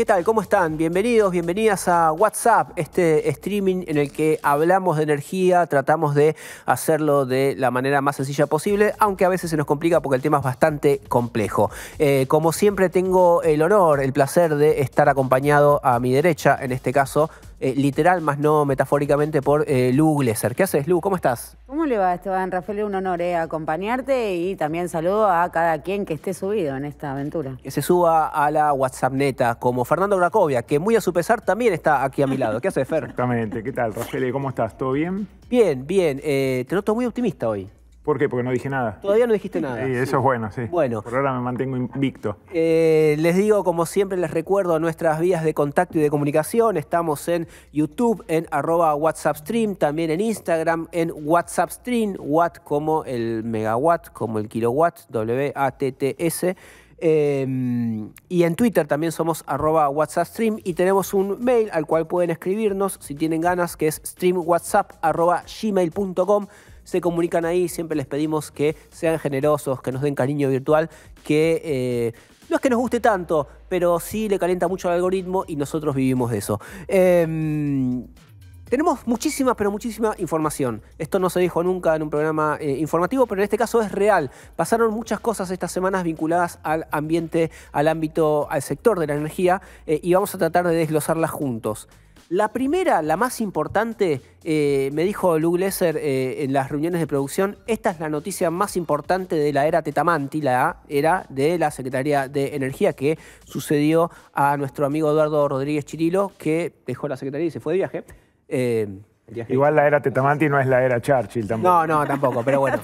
tal? ¿Cómo están? Bienvenidos, bienvenidas a WhatsApp, este streaming en el que hablamos de energía, tratamos de hacerlo de la manera más sencilla posible, aunque a veces se nos complica porque el tema es bastante complejo. Como siempre tengo el honor, el placer de estar acompañado a mi derecha, en este caso, literal, más no metafóricamente, por Lu Glesser. ¿Qué haces, Lu? ¿Cómo estás? ¿Cómo le va, Esteban? Rafael, un honor acompañarte y también saludo a cada quien que esté subido en esta aventura. Que se suba a la WhatsApp neta, como Fernando Gracovia, que muy a su pesar también está aquí a mi lado. ¿Qué haces, Fer? Exactamente. ¿Qué tal, Rafael? ¿Cómo estás? ¿Todo bien? Bien, bien. Te noto muy optimista hoy. ¿Por qué? Porque no dije nada. Todavía no dijiste nada. Sí, eso es bueno, sí. Bueno. Por ahora me mantengo invicto. Les digo, como siempre, les recuerdo nuestras vías de contacto y de comunicación. Estamos en YouTube, en @WhatsAppStream, también en Instagram, en WhatsAppStream, watt como el megawatt, como el kilowatt, WATTS. Y en Twitter también somos @WhatsAppStream y tenemos un mail al cual pueden escribirnos si tienen ganas, que es streamwhatsapp@gmail.com. Se comunican ahí, siempre les pedimos que sean generosos, que nos den cariño virtual, que no es que nos guste tanto, pero sí le calienta mucho al algoritmo y nosotros vivimos de eso. Tenemos muchísima, pero muchísima información. Esto no se dijo nunca en un programa informativo, pero en este caso es real. Pasaron muchas cosas estas semanas vinculadas al ambiente, al ámbito, al sector de la energía y vamos a tratar de desglosarlas juntos. La primera, la más importante, me dijo Lu Glesser en las reuniones de producción, esta es la noticia más importante de la era Tetamanti, la era de la Secretaría de Energía, que sucedió a nuestro amigo Eduardo Rodríguez Chirilo, que dejó la Secretaría y se fue de viaje. Igual la era Tetamanti no es la era Churchill tampoco. No, tampoco, pero bueno.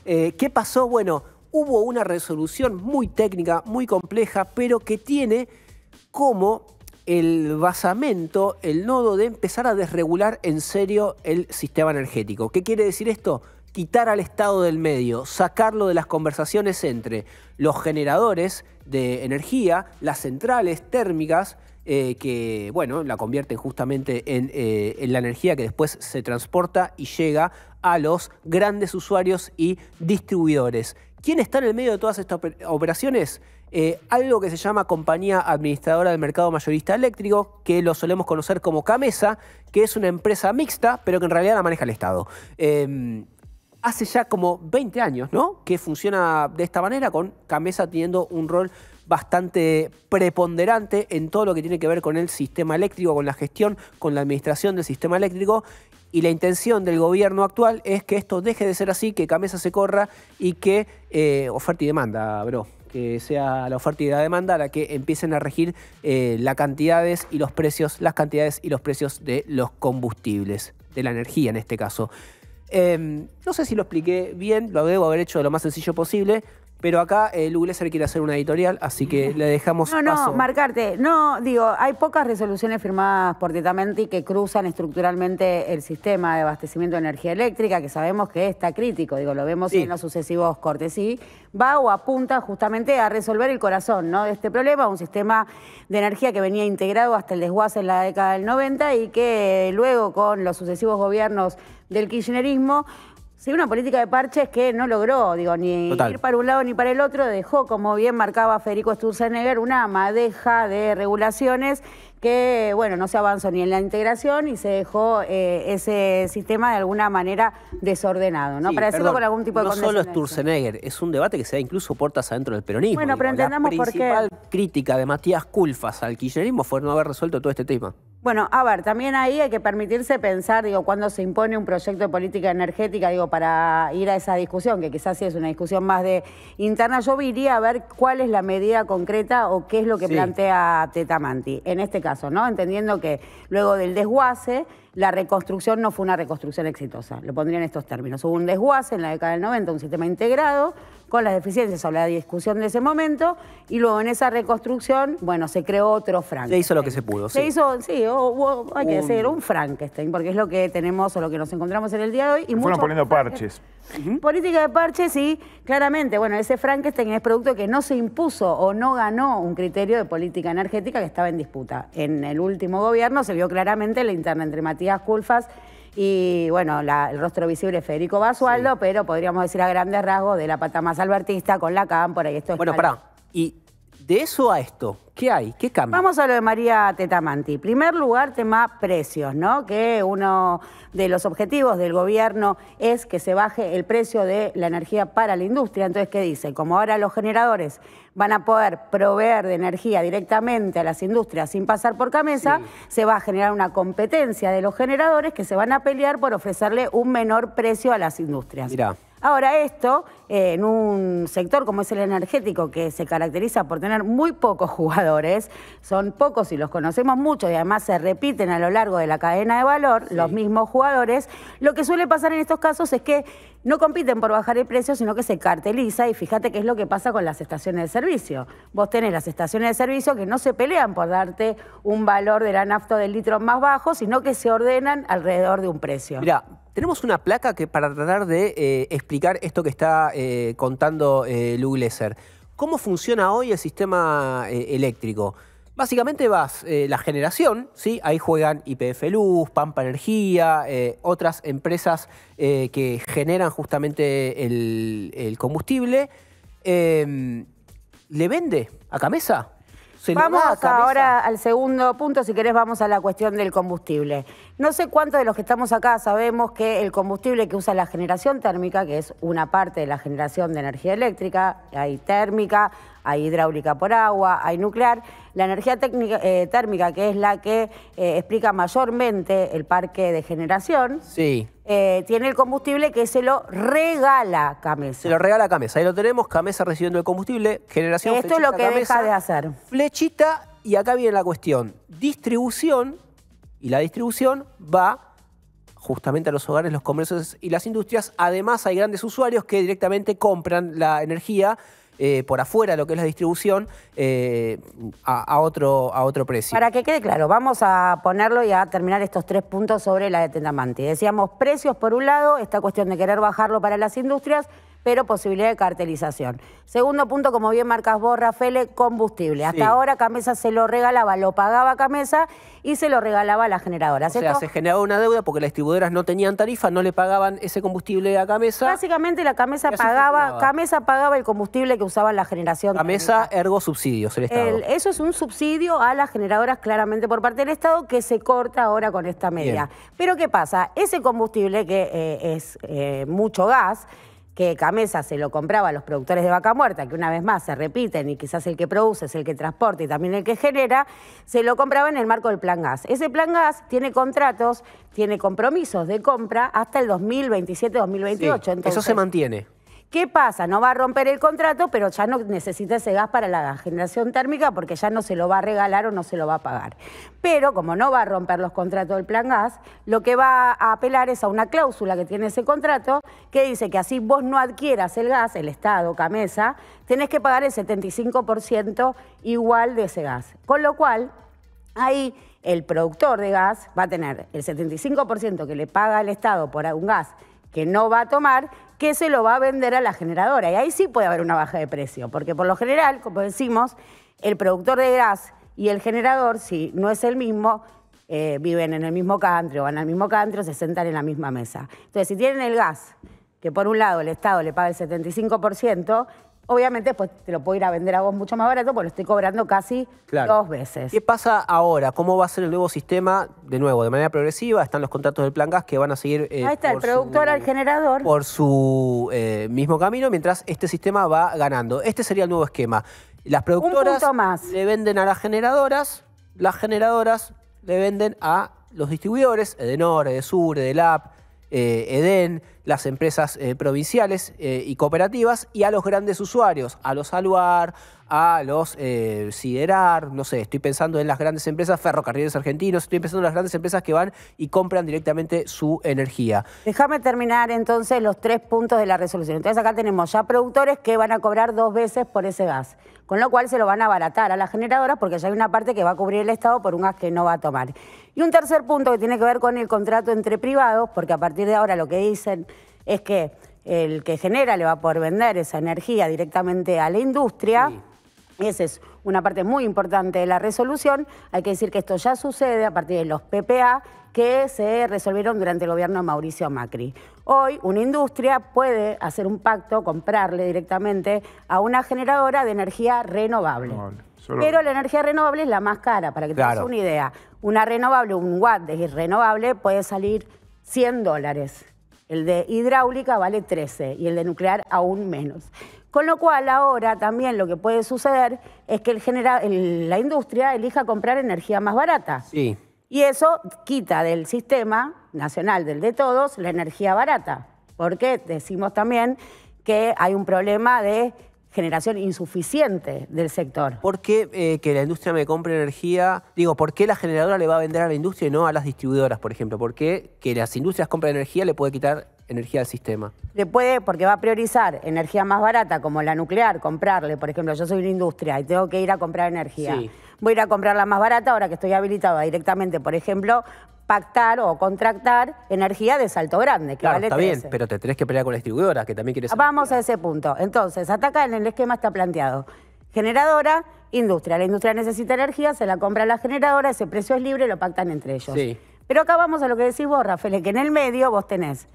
¿Qué pasó? Bueno, hubo una resolución muy técnica, muy compleja, pero que tiene como el basamento, el nodo de empezar a desregular en serio el sistema energético. ¿Qué quiere decir esto? Quitar al Estado del medio, sacarlo de las conversaciones entre los generadores de energía, las centrales térmicas, que, bueno, la convierten justamente en la energía que después se transporta y llega a los grandes usuarios y distribuidores. ¿Quién está en el medio de todas estas operaciones? Algo que se llama Compañía Administradora del Mercado Mayorista Eléctrico, que lo solemos conocer como CAMESA, que es una empresa mixta, pero que en realidad la maneja el Estado. Hace ya como 20 años, ¿no?, que funciona de esta manera, con CAMESA teniendo un rol bastante preponderante en todo lo que tiene que ver con el sistema eléctrico, con la gestión, con la administración del sistema eléctrico. Y la intención del gobierno actual es que esto deje de ser así, que CAMESA se corra y que oferta y demanda, bro. Que sea la oferta y la demanda la que empiecen a regir las cantidades y los precios de los combustibles, de la energía en este caso. No sé si lo expliqué bien, lo debo haber hecho de lo más sencillo posible, pero acá Lu Glesser quiere hacer una editorial, así que le dejamos paso. No, marcarte. No, digo, hay pocas resoluciones firmadas por Tetamanti que cruzan estructuralmente el sistema de abastecimiento de energía eléctrica, que sabemos que está crítico, digo, lo vemos en los sucesivos cortes. Sí, va o apunta justamente a resolver el corazón, ¿no?, de este problema, un sistema de energía que venía integrado hasta el desguace en la década del 90 y que luego, con los sucesivos gobiernos del kirchnerismo, sí, una política de parches que no logró, digo, ni ir para un lado ni para el otro, dejó, como bien marcaba Federico Sturzenegger, una madeja de regulaciones que, bueno, no se avanzó ni en la integración y se dejó ese sistema de alguna manera desordenado, ¿no? Sí, para decirlo con algún tipo de condescendencia. No solo Sturzenegger, es un debate que se da incluso puertas adentro del peronismo. Bueno, pero entendamos por qué. La principal crítica de Matías Culfas al kirchnerismo fue no haber resuelto todo este tema. Bueno, a ver, también ahí hay que permitirse pensar, digo, cuando se impone un proyecto de política energética, digo, para ir a esa discusión, que quizás sí es una discusión más de interna, yo iría a ver cuál es la medida concreta o qué es lo que plantea Tetamanti. En este caso, ¿no? Entendiendo que luego del desguace, la reconstrucción no fue una reconstrucción exitosa. Lo pondría en estos términos. Hubo un desguace en la década del 90, un sistema integrado, con las deficiencias, habla de discusión de ese momento, y luego en esa reconstrucción, bueno, se creó otro Frankenstein. Se hizo lo que se pudo, Se hizo, hay que decir, un Frankenstein, porque es lo que tenemos o lo que nos encontramos en el día de hoy. Y fueron poniendo parches. Política de parches, sí, claramente. Bueno, ese Frankenstein es producto que no se impuso o no ganó un criterio de política energética que estaba en disputa. En el último gobierno se vio claramente la interna entre Matías Culfas y, bueno, el rostro visible es Federico Basualdo, pero podríamos decir a grandes rasgos de la pata más albertista con la cámpora y esto es... Bueno, pará. Y de eso a esto, ¿Qué hay? ¿Qué cambia? Vamos a lo de María Tetamanti. Primer lugar, tema precios, ¿no? Que uno de los objetivos del gobierno es que se baje el precio de la energía para la industria. Entonces, ¿qué dice? Como ahora los generadores van a poder proveer de energía directamente a las industrias sin pasar por Camesa, se va a generar una competencia de los generadores que se van a pelear por ofrecerle un menor precio a las industrias. Mirá. Ahora esto, en un sector como es el energético, que se caracteriza por tener muy pocos jugadores, son pocos y los conocemos mucho y además se repiten a lo largo de la cadena de valor, los mismos jugadores, lo que suele pasar en estos casos es que no compiten por bajar el precio, sino que se carteliza y fíjate qué es lo que pasa con las estaciones de servicio. Vos tenés las estaciones de servicio que no se pelean por darte un valor de la nafta del litro más bajo, sino que se ordenan alrededor de un precio. Mirá, tenemos una placa que para tratar de explicar esto que está contando Lu Glesser. ¿Cómo funciona hoy el sistema eléctrico? Básicamente la generación, ¿sí? Ahí juegan YPF Luz, Pampa Energía, otras empresas que generan justamente el combustible. ¿Le vende a Camesa? Vamos ahora al segundo punto, si querés vamos a la cuestión del combustible. No sé cuántos de los que estamos acá sabemos que el combustible que usa la generación térmica, que es una parte de la generación de energía eléctrica, hay térmica, hay hidráulica por agua, hay nuclear. La energía térmica, que es la que explica mayormente el parque de generación, tiene el combustible que se lo regala Camesa. Se lo regala Camesa. Ahí lo tenemos, Camesa recibiendo el combustible, generación, esto es lo que Camesa, deja de hacer. Flechita, y acá viene la cuestión. Distribución, y la distribución va justamente a los hogares, los comercios y las industrias. Además hay grandes usuarios que directamente compran la energía por afuera, lo que es la distribución, a otro precio. Para que quede claro, vamos a ponerlo y a terminar estos 3 puntos sobre la de Tetamanti. Decíamos precios por un lado, esta cuestión de querer bajarlo para las industrias, pero posibilidad de cartelización. Segundo punto, como bien marcas vos, Rafael, combustible. Hasta ahora Camesa se lo regalaba, lo pagaba Camesa y se lo regalaba a las generadoras. O sea, se generaba una deuda porque las distribuidoras no tenían tarifa, no le pagaban ese combustible a Camesa. Básicamente la Camesa pagaba el combustible que usaban la generación. Camesa, ergo subsidios, el Estado. Eso es un subsidio a las generadoras claramente por parte del Estado que se corta ahora con esta medida. Bien. Pero ¿qué pasa? Ese combustible que es mucho gas, que Camesa se lo compraba a los productores de vaca muerta, que una vez más se repiten y quizás el que produce es el que transporta y también el que genera, se lo compraba en el marco del Plan Gas. Ese Plan Gas tiene contratos, tiene compromisos de compra hasta el 2027-2028. Sí, eso se mantiene. ¿Qué pasa? No va a romper el contrato, pero ya no necesita ese gas para la generación térmica porque ya no se lo va a regalar o no se lo va a pagar. Pero como no va a romper los contratos del Plan Gas, lo que va a apelar es a una cláusula que tiene ese contrato que dice que así vos no adquieras el gas, el Estado, Camesa, tenés que pagar el 75% igual de ese gas. Con lo cual, ahí el productor de gas va a tener el 75% que le paga el Estado por un gas que no va a tomar, que se lo va a vender a la generadora. Y ahí sí puede haber una baja de precio, porque por lo general, como decimos, el productor de gas y el generador, si no es el mismo, viven en el mismo country o van al mismo country o se sentan en la misma mesa. Entonces, si tienen el gas, que por un lado el Estado le paga el 75%, obviamente pues te lo puedo ir a vender a vos mucho más barato porque lo estoy cobrando casi 2 veces. ¿Qué pasa ahora? ¿Cómo va a ser el nuevo sistema? De nuevo, de manera progresiva, están los contratos del Plan Gas que van a seguir ahí está, el productor al generador. Por su mismo camino, mientras este sistema va ganando. Este sería el nuevo esquema. Las productoras le venden a las generadoras le venden a los distribuidores, Edenor, Edesur, Edelap, Eden, las empresas provinciales y cooperativas, y a los grandes usuarios, a los Aluar, a los Siderar, no sé, estoy pensando en las grandes empresas, Ferrocarriles Argentinos, estoy pensando en las grandes empresas que van y compran directamente su energía. Déjame terminar entonces los 3 puntos de la resolución. Entonces acá tenemos ya productores que van a cobrar 2 veces por ese gas, con lo cual se lo van a abaratar a las generadoras porque ya hay una parte que va a cubrir el Estado por un gas que no va a tomar. Y un tercer punto que tiene que ver con el contrato entre privados, porque a partir de ahora lo que dicen es que el que genera le va a poder vender esa energía directamente a la industria. Sí. Esa es una parte muy importante de la resolución. Hay que decir que esto ya sucede a partir de los PPA que se resolvieron durante el gobierno de Mauricio Macri. Hoy una industria puede hacer un pacto, comprarle directamente a una generadora de energía renovable. Pero la energía renovable es la más cara, para que te des una idea. Una renovable, un watt de renovable puede salir $100. El de hidráulica vale 13 y el de nuclear aún menos. Con lo cual ahora también lo que puede suceder es que la industria elija comprar energía más barata. Sí. Y eso quita del sistema nacional, del de todos, la energía barata. Porque decimos también que hay un problema de generación insuficiente del sector. ¿Por qué que la industria me compre energía? Digo, ¿por qué la generadora le va a vender a la industria y no a las distribuidoras, por ejemplo? ¿Por qué que las industrias compren energía le puede quitar energía al sistema? Le puede, porque va a priorizar energía más barata, como la nuclear, comprarle. Por ejemplo, yo soy una industria y tengo que ir a comprar energía. Sí. Voy a ir a comprar la más barata ahora que estoy habilitada directamente, por ejemplo, pactar o contractar energía de Salto Grande, que vale 13. Está bien, pero te tenés que pelear con la distribuidora, que también quiere ser. Vamos a ese punto. Entonces, acá en el esquema está planteado. Generadora, industria. La industria necesita energía, se la compra a la generadora, ese precio es libre, lo pactan entre ellos. Sí. Pero acá vamos a lo que decís vos, Rafael, que en el medio vos tenés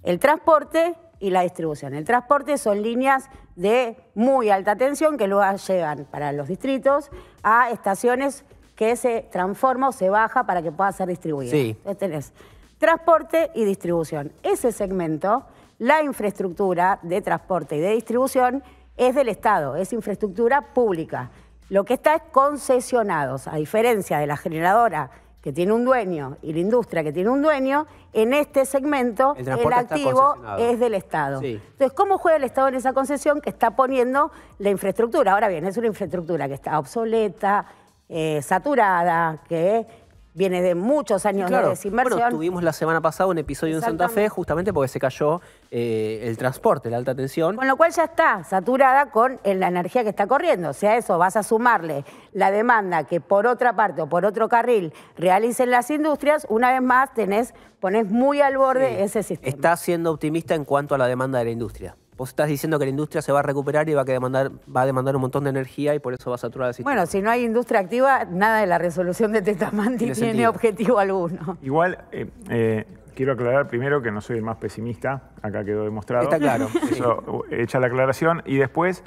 el transporte y la distribución. El transporte son líneas de muy alta tensión que luego llegan para los distritos a estaciones que se transforma o se baja para que pueda ser distribuido. Sí. Entonces tenés transporte y distribución. Ese segmento, la infraestructura de transporte y de distribución es del Estado, es infraestructura pública. Lo que está es concesionados, a diferencia de la generadora que tiene un dueño y la industria que tiene un dueño, en este segmento el activo es del Estado. Sí. Entonces, ¿cómo juega el Estado en esa concesión que está poniendo la infraestructura? Ahora bien, es una infraestructura que está obsoleta, saturada, que viene de muchos años de desinversión. Bueno, tuvimos la semana pasada un episodio en Santa Fe justamente porque se cayó el transporte, la alta tensión. Con lo cual ya está saturada con la energía que está corriendo. O sea, a eso vas a sumarle la demanda que por otra parte o por otro carril realicen las industrias, una vez más ponés muy al borde ese sistema. Estás siendo optimista en cuanto a la demanda de la industria. Vos estás diciendo que la industria se va a recuperar y va a demandar un montón de energía y por eso va a saturar el sistema. Bueno, si no hay industria activa, nada de la resolución de Testamanti tiene objetivo alguno. Igual, quiero aclarar primero que no soy el más pesimista, acá quedó demostrado. Está claro. Eso, hecha la aclaración. Y después,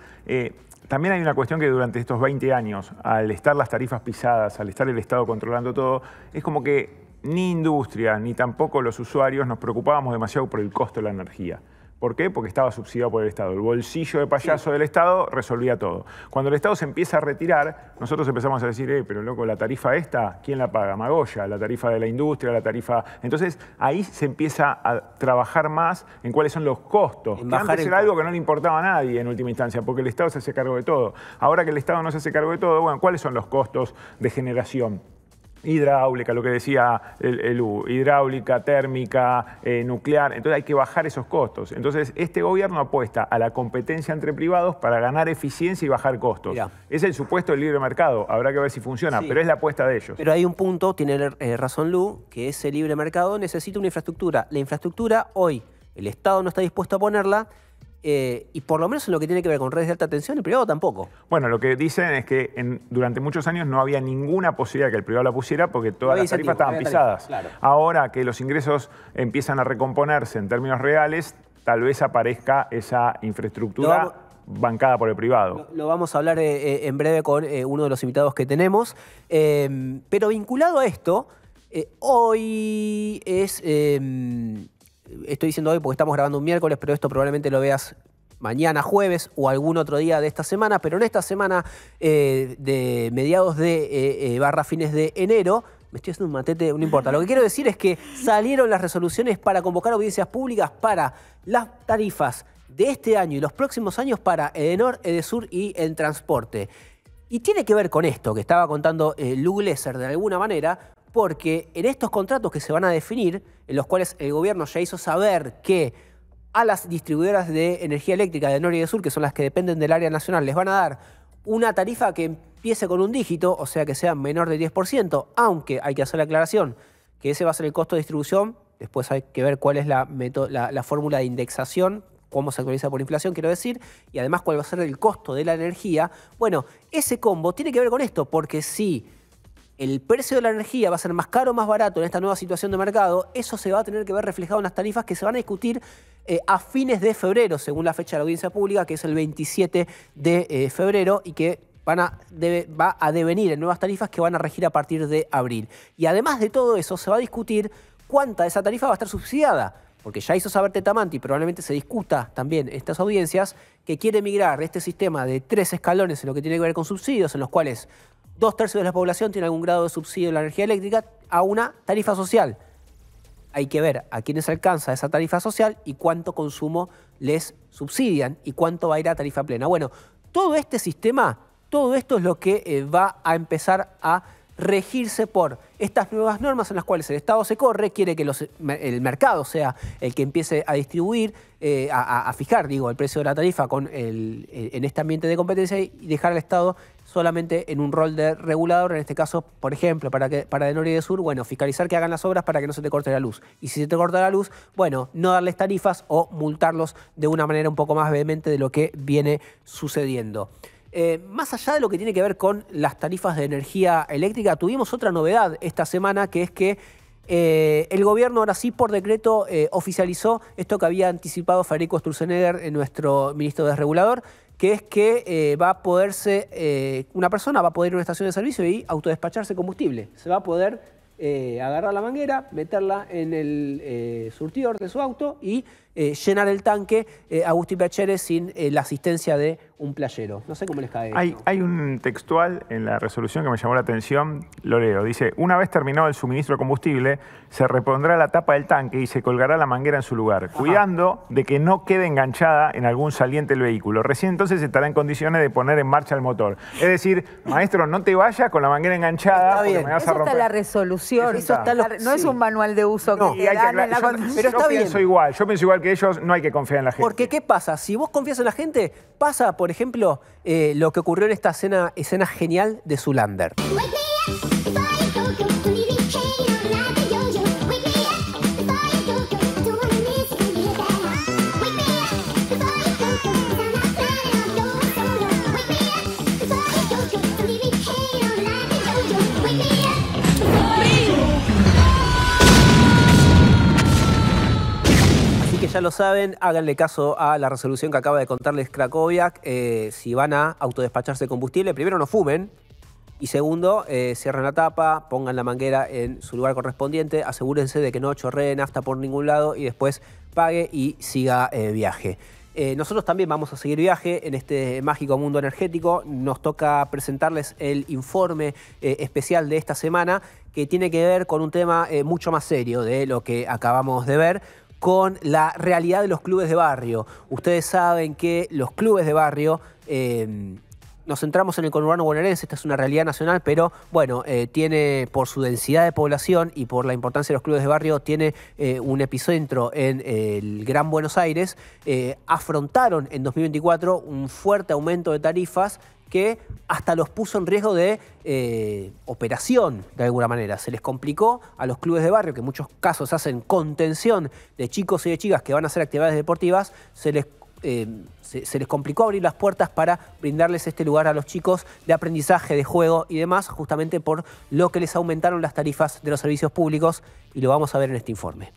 también hay una cuestión que durante estos 20 años, al estar las tarifas pisadas, al estar el Estado controlando todo, es como que ni industria ni tampoco los usuarios nos preocupábamos demasiado por el costo de la energía. ¿Por qué? Porque estaba subsidiado por el Estado. El bolsillo de payaso del Estado resolvía todo. Cuando el Estado se empieza a retirar, nosotros empezamos a decir, pero loco, la tarifa esta, ¿quién la paga? Magoya, la tarifa de la industria, la tarifa... Entonces, ahí se empieza a trabajar más en cuáles son los costos. Que antes era algo que no le importaba a nadie en última instancia, porque el Estado se hace cargo de todo. Ahora que el Estado no se hace cargo de todo, bueno, ¿cuáles son los costos de generación? Hidráulica, lo que decía el hidráulica, térmica, nuclear. Entonces hay que bajar esos costos. Entonces este gobierno apuesta a la competencia entre privados para ganar eficiencia y bajar costos. Mirá. Es el supuesto del libre mercado. Habrá que ver si funciona, pero es la apuesta de ellos. Pero hay un punto, tiene razón Lu, que ese libre mercado necesita una infraestructura. La infraestructura hoy, el Estado no está dispuesto a ponerla. Y por lo menos en lo que tiene que ver con redes de alta tensión, el privado tampoco. Bueno, lo que dicen es que durante muchos años no había ninguna posibilidad que el privado la pusiera porque todas las tarifas estaban pisadas. Claro. Ahora que los ingresos empiezan a recomponerse en términos reales, tal vez aparezca esa infraestructura bancada por el privado. Lo vamos a hablar en breve con uno de los invitados que tenemos. Pero vinculado a esto, hoy es... Estoy diciendo hoy porque estamos grabando un miércoles, pero esto probablemente lo veas mañana, jueves o algún otro día de esta semana. Pero en esta semana de mediados de fines de enero, me estoy haciendo un matete, no importa. Lo que quiero decir es que salieron las resoluciones para convocar audiencias públicas para las tarifas de este año y los próximos años para Edenor, Edesur y el transporte. Y tiene que ver con esto que estaba contando Lu Glesser de alguna manera, porque en estos contratos que se van a definir, en los cuales el gobierno ya hizo saber que a las distribuidoras de energía eléctrica de Norte y de Sur, que son las que dependen del área nacional, les van a dar una tarifa que empiece con un dígito, o sea que sea menor del 10%, aunque hay que hacer la aclaración que ese va a ser el costo de distribución, después hay que ver cuál es la fórmula de indexación, cómo se actualiza por inflación, quiero decir, y además cuál va a ser el costo de la energía. Bueno, ese combo tiene que ver con esto, porque si el precio de la energía va a ser más caro o más barato en esta nueva situación de mercado, eso se va a tener que ver reflejado en las tarifas que se van a discutir a fines de febrero, según la fecha de la audiencia pública, que es el 27 de febrero, y que va a devenir en nuevas tarifas que van a regir a partir de abril. Y además de todo eso, se va a discutir cuánta de esa tarifa va a estar subsidiada. Porque ya hizo saber Tetamanti, y probablemente se discuta también en estas audiencias, que quiere migrar este sistema de 3 escalones en lo que tiene que ver con subsidios, en los cuales 2/3 de la población tiene algún grado de subsidio de la energía eléctrica, a una tarifa social. Hay que ver a quiénes alcanza esa tarifa social y cuánto consumo les subsidian y cuánto va a ir a tarifa plena. Bueno, todo este sistema, todo esto es lo que va a empezar a regirse por estas nuevas normas en las cuales el Estado se corre, quiere que el mercado sea el que empiece a distribuir, a fijar, el precio de la tarifa en este ambiente de competencia y dejar al Estado solamente en un rol de regulador, en este caso, por ejemplo, para de norte y de sur, bueno, fiscalizar que hagan las obras para que no se te corte la luz. Y si se te corta la luz, bueno, no darles tarifas o multarlos de una manera un poco más vehemente de lo que viene sucediendo. Más allá de lo que tiene que ver con las tarifas de energía eléctrica, tuvimos otra novedad esta semana, que es que el gobierno ahora sí por decreto oficializó esto que había anticipado Federico Sturzenegger, nuestro ministro desregulador, que es que una persona va a poder ir a una estación de servicio y autodespacharse combustible. Se va a poder agarrar la manguera, meterla en el surtidor de su auto y llenar el tanque a gusto y piacere sin la asistencia de un playero. No sé cómo les cae. Hay un textual en la resolución que me llamó la atención, lo leo. Dice, una vez terminado el suministro de combustible, se repondrá la tapa del tanque y se colgará la manguera en su lugar, cuidando de que no quede enganchada en algún saliente del vehículo. Recién entonces estará en condiciones de poner en marcha el motor. Es decir, maestro, no te vayas con la manguera enganchada porque me vas a romper. Eso está la resolución. No es un manual de uso que te dan en la condición. Pero está bien. Yo pienso igual que ellos, no hay que confiar en la gente. Porque, ¿qué pasa? Si vos confías en la gente, pasa, por ejemplo, lo que ocurrió en esta escena genial de Zoolander. Ya lo saben, háganle caso a la resolución que acaba de contarles Krakowiak. Si van a autodespacharse combustible, primero no fumen y segundo, cierren la tapa, pongan la manguera en su lugar correspondiente, asegúrense de que no chorree nafta por ningún lado y después pague y siga viaje. Nosotros también vamos a seguir viaje en este mágico mundo energético. Nos toca presentarles el informe especial de esta semana que tiene que ver con un tema mucho más serio de lo que acabamos de ver, con la realidad de los clubes de barrio. Ustedes saben que los clubes de barrio, nos centramos en el conurbano bonaerense, esta es una realidad nacional, pero bueno, tiene por su densidad de población y por la importancia de los clubes de barrio, tiene un epicentro en el Gran Buenos Aires. Afrontaron en 2024 un fuerte aumento de tarifas que hasta los puso en riesgo de operación, de alguna manera. Se les complicó a los clubes de barrio, que en muchos casos hacen contención de chicos y de chicas que van a hacer actividades deportivas, se les complicó abrir las puertas para brindarles este lugar a los chicos de aprendizaje, de juego y demás, justamente por lo que les aumentaron las tarifas de los servicios públicos, y lo vamos a ver en este informe.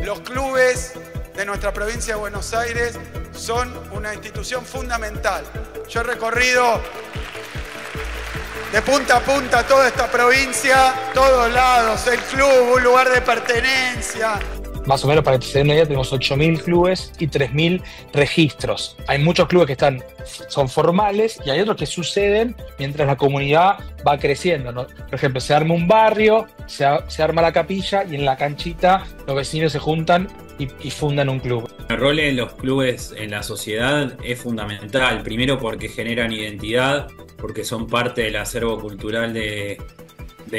Los clubes de nuestra provincia de Buenos Aires son una institución fundamental. Yo he recorrido de punta a punta toda esta provincia, todos lados, el club, un lugar de pertenencia. Más o menos, para que se den una idea, tenemos 8.000 clubes y 3.000 registros. Hay muchos clubes que son formales y hay otros que suceden mientras la comunidad va creciendo, ¿no? Por ejemplo, se arma un barrio, se arma la capilla y en la canchita los vecinos se juntan y fundan un club. El rol de los clubes en la sociedad es fundamental, primero porque generan identidad, porque son parte del acervo cultural de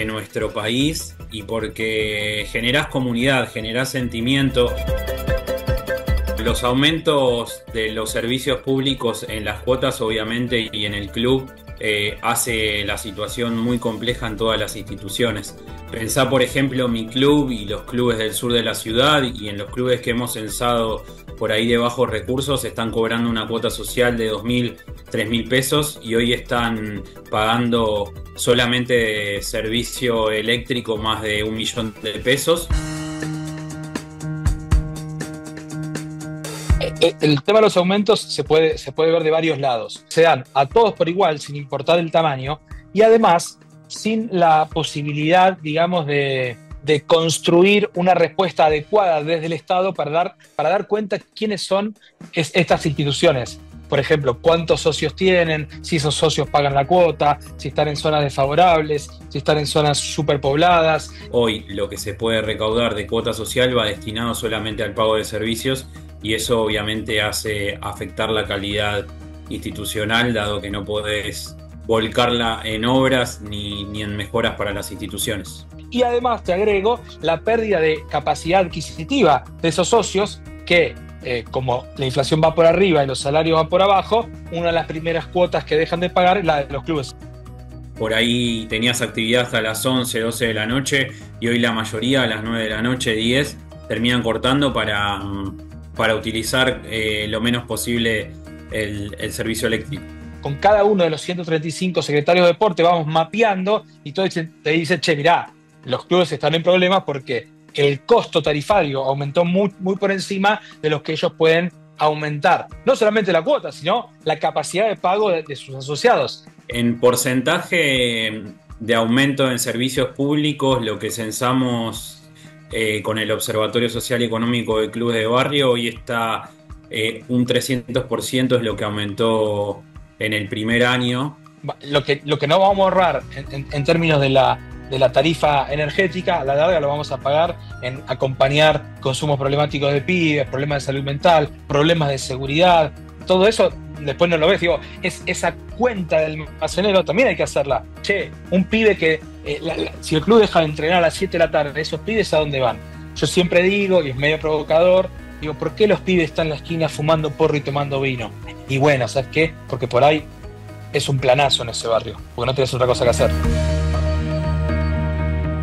nuestro país y porque generás comunidad, generás sentimiento. Los aumentos de los servicios públicos en las cuotas, obviamente, y en el club hace la situación muy compleja en todas las instituciones. Pensá, por ejemplo, mi club y los clubes del sur de la ciudad, y en los clubes que hemos censado por ahí de bajos recursos están cobrando una cuota social de 2.000, 3.000 pesos y hoy están pagando solamente de servicio eléctrico más de 1 millón de pesos. El tema de los aumentos se puede ver de varios lados. Se dan a todos por igual, sin importar el tamaño, y además sin la posibilidad, digamos, de construir una respuesta adecuada desde el Estado para dar cuenta quiénes son estas instituciones. Por ejemplo, cuántos socios tienen, si esos socios pagan la cuota, si están en zonas desfavorables, si están en zonas superpobladas. Hoy lo que se puede recaudar de cuota social va destinado solamente al pago de servicios y eso obviamente hace afectar la calidad institucional, dado que no podés volcarla en obras ni en mejoras para las instituciones. Y además te agrego la pérdida de capacidad adquisitiva de esos socios que, como la inflación va por arriba y los salarios van por abajo, una de las primeras cuotas que dejan de pagar es la de los clubes. Por ahí tenías actividad hasta las 11, 12 de la noche y hoy la mayoría a las 9 de la noche, 10, terminan cortando para utilizar lo menos posible el servicio eléctrico. Con cada uno de los 135 secretarios de deporte vamos mapeando y todo te dice, che, mirá, los clubes están en problemas porque el costo tarifario aumentó muy, muy por encima de lo que ellos pueden aumentar. No solamente la cuota, sino la capacidad de pago de sus asociados. En porcentaje de aumento en servicios públicos, lo que censamos con el Observatorio Social y Económico de Clubes de Barrio, hoy está un 300% es lo que aumentó en el primer año. Lo que no vamos a ahorrar en términos de la tarifa energética, a la larga lo vamos a pagar en acompañar consumos problemáticos de pibes, problemas de salud mental, problemas de seguridad. Todo eso después no lo ves. Digo, esa cuenta del almacenero también hay que hacerla. Che, un pibe que, si el club deja de entrenar a las 7 de la tarde, ¿esos pibes a dónde van? Yo siempre digo, y es medio provocador, digo, ¿por qué los pibes están en la esquina fumando porro y tomando vino? Y bueno, ¿sabes qué? Porque por ahí es un planazo en ese barrio, porque no tenés otra cosa que hacer.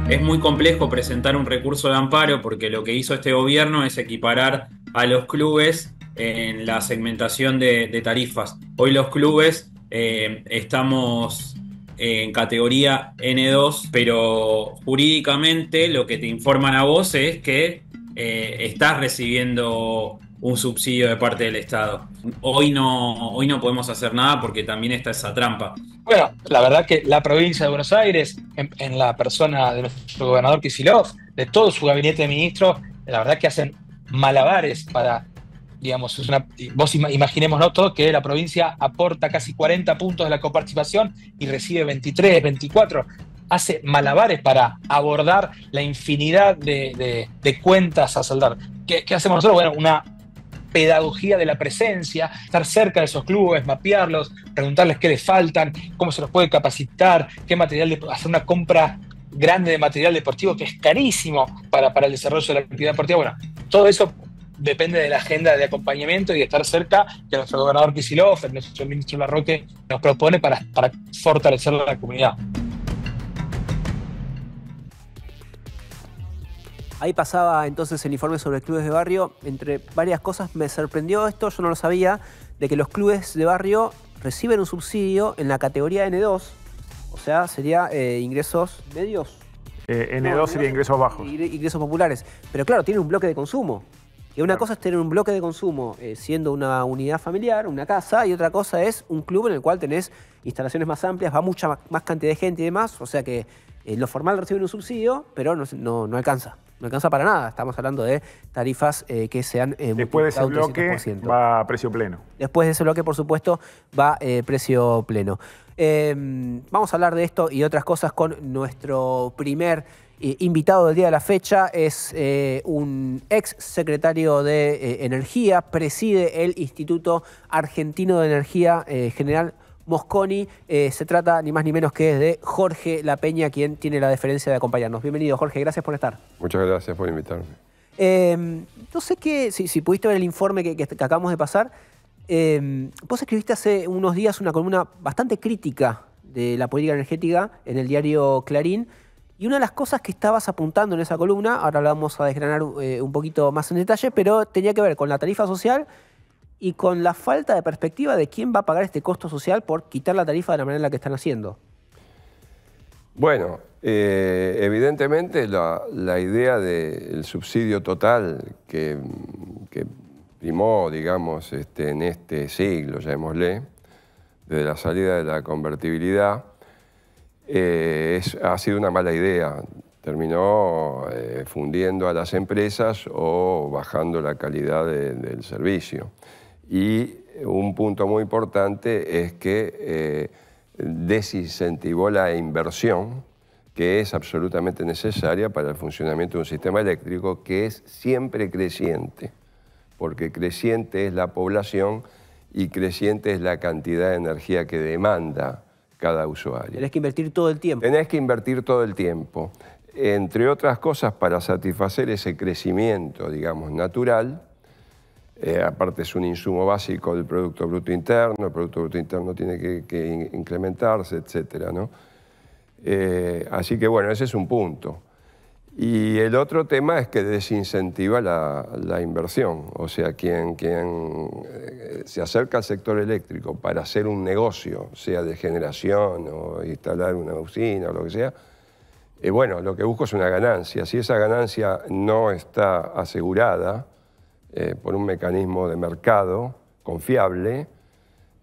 Es muy complejo presentar un recurso de amparo porque lo que hizo este gobierno es equiparar a los clubes en la segmentación de tarifas. Hoy los clubes estamos en categoría N2, pero jurídicamente lo que te informan a vos es que estás recibiendo un subsidio de parte del Estado. Hoy no podemos hacer nada porque también está esa trampa. Bueno, la verdad que la provincia de Buenos Aires, en la persona de nuestro gobernador Kicillof, de todo su gabinete de ministros, la verdad que hacen malabares para, digamos, vos imaginémonos todo que la provincia aporta casi 40 puntos de la coparticipación y recibe 23, 24. Hace malabares para abordar la infinidad de cuentas a saldar. ¿Qué hacemos nosotros? Bueno, una pedagogía de la presencia, estar cerca de esos clubes, mapearlos, preguntarles qué les faltan, cómo se los puede capacitar, qué material, hacer una compra grande de material deportivo que es carísimo para el desarrollo de la actividad deportiva. Bueno, todo eso depende de la agenda de acompañamiento y de estar cerca que nuestro gobernador Kicillof, nuestro ministro Larroque nos propone para fortalecer la comunidad. Ahí pasaba entonces el informe sobre clubes de barrio. Entre varias cosas me sorprendió esto, yo no lo sabía, de que los clubes de barrio reciben un subsidio en la categoría N2, o sea, sería ingresos medios. N2 sería ingresos bajos. Ingresos populares. Pero claro, tiene un bloque de consumo. Y una cosa es tener un bloque de consumo siendo una unidad familiar, una casa, y otra cosa es un club en el cual tenés instalaciones más amplias, va mucha más cantidad de gente y demás, o sea que lo formal reciben un subsidio, pero no alcanza. No alcanza para nada. Estamos hablando de tarifas que sean después de ese bloque va a precio pleno. Después de ese bloque, por supuesto, va precio pleno. Vamos a hablar de esto y otras cosas con nuestro primer invitado del día de la fecha. Es un ex secretario de Energía, preside el Instituto Argentino de Energía, General Mosconi. Se trata ni más ni menos que de Jorge La Peña, quien tiene la deferencia de acompañarnos. Bienvenido, Jorge, gracias por estar. Muchas gracias por invitarme. No sé si pudiste ver el informe que acabamos de pasar. Vos escribiste hace unos días una columna bastante crítica de la política energética en el diario Clarín. Y una de las cosas que estabas apuntando en esa columna, ahora la vamos a desgranar un poquito más en detalle, pero tenía que ver con la tarifa social y con la falta de perspectiva de quién va a pagar este costo social por quitar la tarifa de la manera en la que están haciendo. Bueno, evidentemente la idea del subsidio total que primó, digamos, en este siglo, llamémosle, desde la salida de la convertibilidad, ha sido una mala idea. Terminó fundiendo a las empresas o bajando la calidad del servicio. Y un punto muy importante es que desincentivó la inversión, que es absolutamente necesaria para el funcionamiento de un sistema eléctrico que es siempre creciente, porque creciente es la población y creciente es la cantidad de energía que demanda cada usuario. Tenés que invertir todo el tiempo. Tenés que invertir todo el tiempo. Entre otras cosas, para satisfacer ese crecimiento, digamos, natural, aparte es un insumo básico del Producto Bruto Interno, el Producto Bruto Interno tiene que incrementarse, etcétera, ¿no? Así que bueno, ese es un punto. Y el otro tema es que desincentiva la inversión. O sea, quien se acerca al sector eléctrico para hacer un negocio, sea de generación o instalar una usina o lo que sea, bueno, lo que busco es una ganancia. Si esa ganancia no está asegurada por un mecanismo de mercado confiable,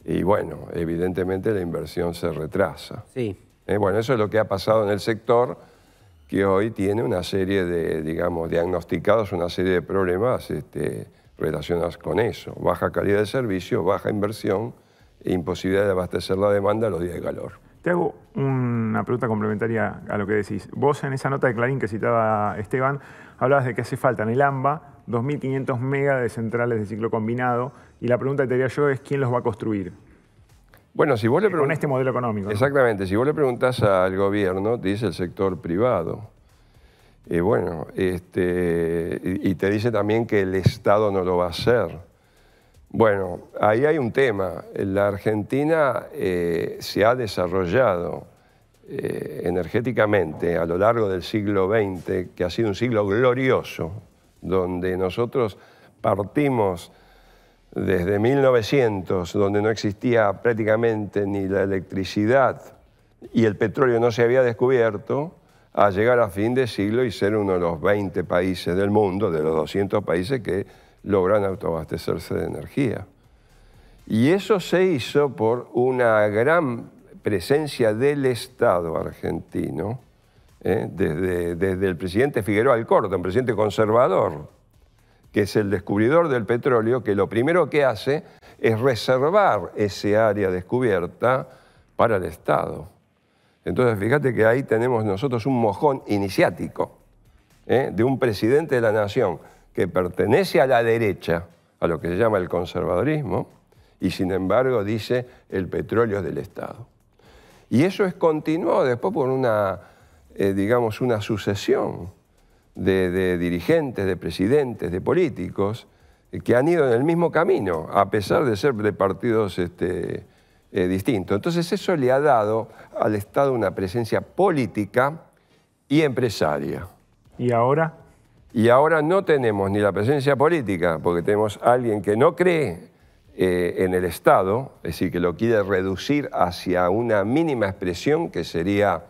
y bueno, evidentemente la inversión se retrasa. Sí. Bueno, eso es lo que ha pasado en el sector, que hoy tiene una serie de, digamos, diagnosticados una serie de problemas relacionados con eso. Baja calidad de servicio, baja inversión e imposibilidad de abastecer la demanda a los días de calor. Te hago una pregunta complementaria a lo que decís. Vos en esa nota de Clarín que citaba Esteban, hablabas de que hace falta en el AMBA 2.500 megas de centrales de ciclo combinado, y la pregunta que te haría yo es ¿quién los va a construir? Bueno, si vos le con este modelo económico, ¿no? Exactamente, si vos le preguntás al gobierno, te dice el sector privado. Bueno, y te dice también que el Estado no lo va a hacer. Bueno, ahí hay un tema. La Argentina se ha desarrollado energéticamente a lo largo del siglo XX, que ha sido un siglo glorioso, donde nosotros partimos desde 1900, donde no existía prácticamente ni la electricidad y el petróleo no se había descubierto, a llegar a fin de siglo y ser uno de los 20 países del mundo, de los 200 países que logran autoabastecerse de energía. Y eso se hizo por una gran presencia del Estado argentino, desde el presidente Figueroa Alcorta, un presidente conservador, que es el descubridor del petróleo, que lo primero que hace es reservar ese área descubierta para el Estado. Entonces, fíjate que ahí tenemos nosotros un mojón iniciático de un presidente de la nación que pertenece a la derecha, a lo que se llama el conservadurismo, y sin embargo dice el petróleo es del Estado. Y eso es continuado después por una, digamos, una sucesión de dirigentes, de presidentes, de políticos que han ido en el mismo camino, a pesar de ser de partidos distintos. Entonces eso le ha dado al Estado una presencia política y empresaria. ¿Y ahora? Y ahora no tenemos ni la presencia política, porque tenemos a alguien que no cree en el Estado, es decir, que lo quiere reducir hacia una mínima expresión que sería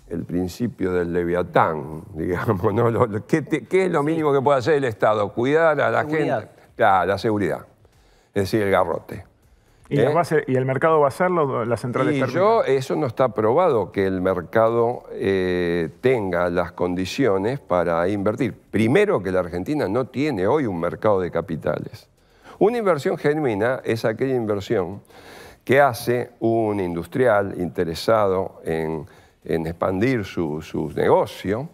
el principio del Leviatán, digamos, ¿no? ¿Qué es lo mínimo que puede hacer el Estado? Cuidar a la gente. Claro, la seguridad. Es decir, el garrote. ¿Y, ¿Y el mercado va a hacerlo, las centrales térmicas? Eso no está probado, que el mercado tenga las condiciones para invertir. Primero, que la Argentina no tiene hoy un mercado de capitales. Una inversión genuina es aquella inversión que hace un industrial interesado en expandir su negocio,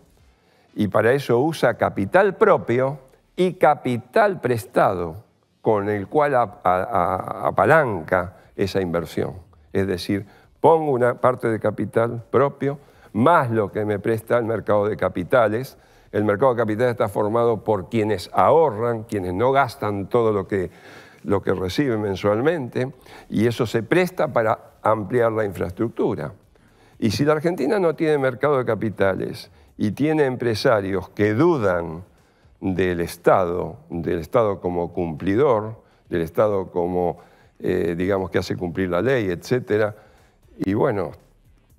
y para eso usa capital propio y capital prestado, con el cual apalanca esa inversión. Es decir, pongo una parte de capital propio, más lo que me presta el mercado de capitales. El mercado de capitales está formado por quienes ahorran, quienes no gastan todo lo que reciben mensualmente, y eso se presta para ampliar la infraestructura. Y si la Argentina no tiene mercado de capitales y tiene empresarios que dudan del Estado como cumplidor, del Estado como, digamos, que hace cumplir la ley, etcétera, y bueno,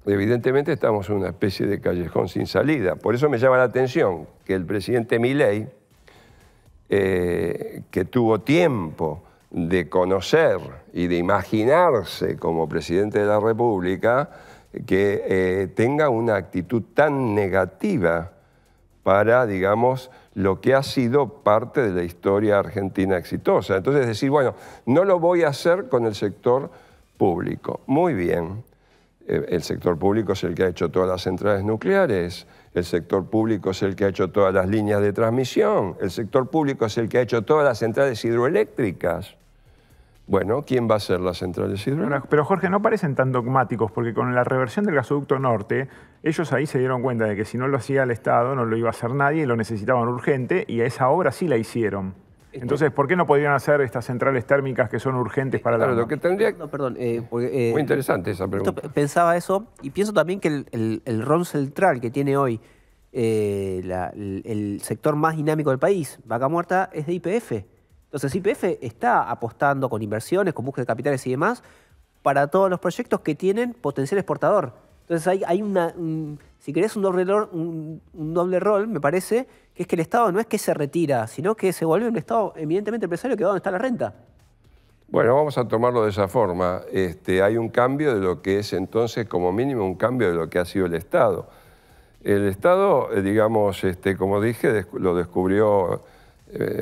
evidentemente estamos en una especie de callejón sin salida. Por eso me llama la atención que el presidente Milei que tuvo tiempo de conocer y de imaginarse como presidente de la República, que tenga una actitud tan negativa para, digamos, lo que ha sido parte de la historia argentina exitosa. Entonces decir, bueno, no lo voy a hacer con el sector público. Muy bien, el sector público es el que ha hecho todas las centrales nucleares, el sector público es el que ha hecho todas las líneas de transmisión, el sector público es el que ha hecho todas las centrales hidroeléctricas. Bueno, ¿quién va a hacer las centrales hidroeléctricas? Pero Jorge, no parecen tan dogmáticos, porque con la reversión del gasoducto norte, ellos ahí se dieron cuenta de que si no lo hacía el Estado, no lo iba a hacer nadie y lo necesitaban urgente, y a esa obra sí la hicieron. Entonces, ¿por qué no podrían hacer estas centrales térmicas que son urgentes para la... Lo que tendría... No, perdón. Muy interesante esa pregunta. Pensaba eso, y pienso también que el rol central que tiene hoy el sector más dinámico del país, Vaca Muerta, es de YPF. Entonces YPF está apostando con inversiones, con búsqueda de capitales y demás, para todos los proyectos que tienen potencial exportador. Entonces hay si querés un doble rol, me parece, que es que el Estado no es que se retira, sino que se vuelve un Estado eminentemente empresario que va donde está la renta. Bueno, vamos a tomarlo de esa forma. Hay un cambio de lo que es entonces, como mínimo, un cambio de lo que ha sido el Estado. El Estado, digamos, como dije, lo descubrió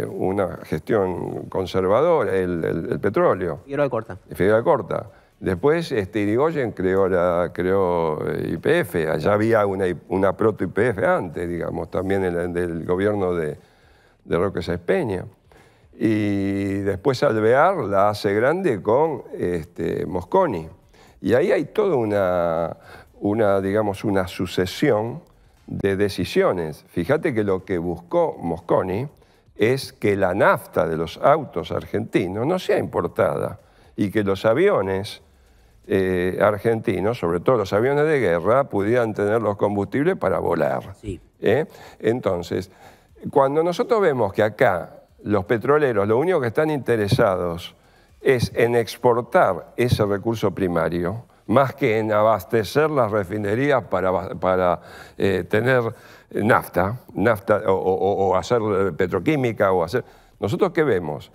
una gestión conservadora, el petróleo. Figueroa Alcorta. Figueroa Alcorta. Después Irigoyen creó YPF. Allá había una proto-YPF antes, digamos, también del gobierno de Roque Sáenz Peña. Y después Alvear la hace grande con Mosconi. Y ahí hay toda digamos, una sucesión de decisiones. Fíjate que lo que buscó Mosconi es que la nafta de los autos argentinos no sea importada y que los aviones argentinos, sobre todo los aviones de guerra, pudieran tener los combustibles para volar. Sí. Entonces, cuando nosotros vemos que acá los petroleros lo único que están interesados es en exportar ese recurso primario, más que en abastecer las refinerías para tener nafta o hacer petroquímica o hacer... ¿Nosotros qué vemos?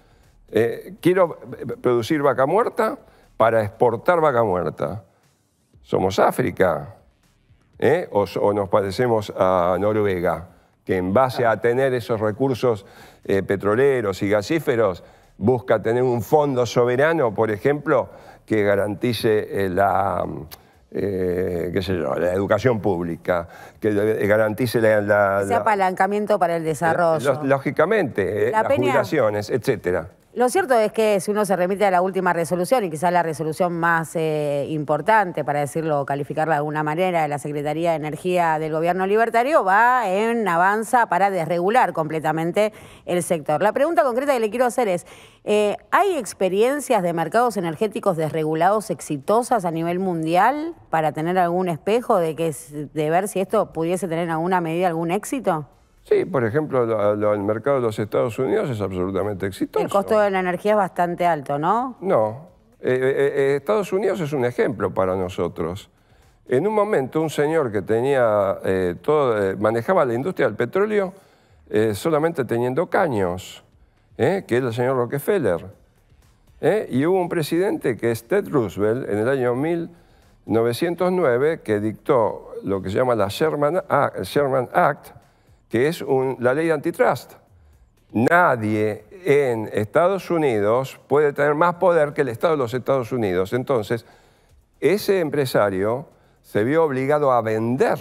Quiero producir vaca muerta para exportar vaca muerta. ¿Somos África? ¿O nos parecemos a Noruega, que en base a tener esos recursos petroleros y gasíferos busca tener un fondo soberano, por ejemplo, que garantice la educación pública, que garantice ese apalancamiento para el desarrollo. Lógicamente, las jubilaciones, etcétera. Lo cierto es que si uno se remite a la última resolución, y quizás la resolución más importante, para decirlo, calificarla de alguna manera, de la Secretaría de Energía del Gobierno Libertario, avanza para desregular completamente el sector. La pregunta concreta que le quiero hacer es, ¿hay experiencias de mercados energéticos desregulados exitosas a nivel mundial para tener algún espejo de ver si esto pudiese tener en alguna medida algún éxito? Sí, por ejemplo, el mercado de los Estados Unidos es absolutamente exitoso. El costo de la energía es bastante alto, ¿no? No. Estados Unidos es un ejemplo para nosotros. En un momento, un señor que tenía manejaba la industria del petróleo solamente teniendo caños, que es el señor Rockefeller. Y hubo un presidente que es Ted Roosevelt en el año 1909 que dictó lo que se llama la Sherman Act, que es la ley de antitrust. Nadie en Estados Unidos puede tener más poder que el Estado de los Estados Unidos. Entonces, ese empresario se vio obligado a vender.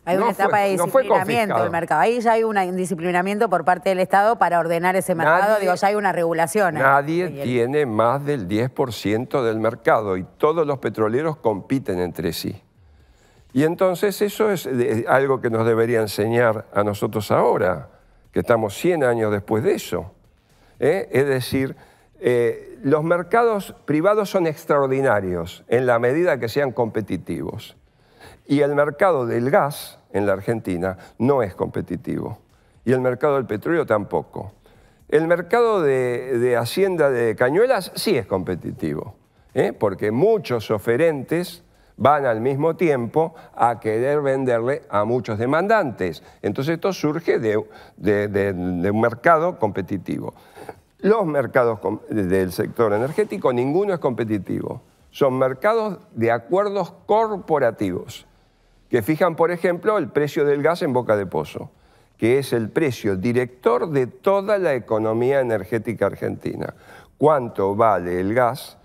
Hay una etapa de disciplinamiento del mercado. Ahí ya hay un disciplinamiento por parte del Estado para ordenar ese mercado. Ya hay una regulación. Nadie tiene más del 10% del mercado y todos los petroleros compiten entre sí. Y entonces eso es algo que nos debería enseñar a nosotros ahora, que estamos 100 años después de eso. Es decir, los mercados privados son extraordinarios en la medida que sean competitivos. Y el mercado del gas en la Argentina no es competitivo. Y el mercado del petróleo tampoco. El mercado de Hacienda de Cañuelas sí es competitivo, porque muchos oferentes van al mismo tiempo a querer venderle a muchos demandantes. Entonces esto surge de un mercado competitivo. Los mercados del sector energético, ninguno es competitivo. Son mercados de acuerdos corporativos que fijan, por ejemplo, el precio del gas en boca de pozo, que es el precio director de toda la economía energética argentina. ¿Cuánto vale el gas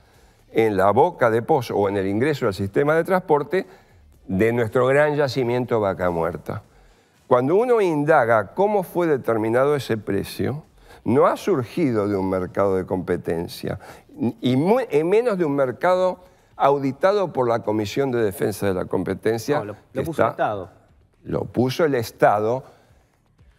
en la boca de pozo o en el ingreso al sistema de transporte de nuestro gran yacimiento Vaca Muerta? Cuando uno indaga cómo fue determinado ese precio, no ha surgido de un mercado de competencia, y menos de un mercado auditado por la Comisión de Defensa de la Competencia. No, lo puso el Estado. Lo puso el Estado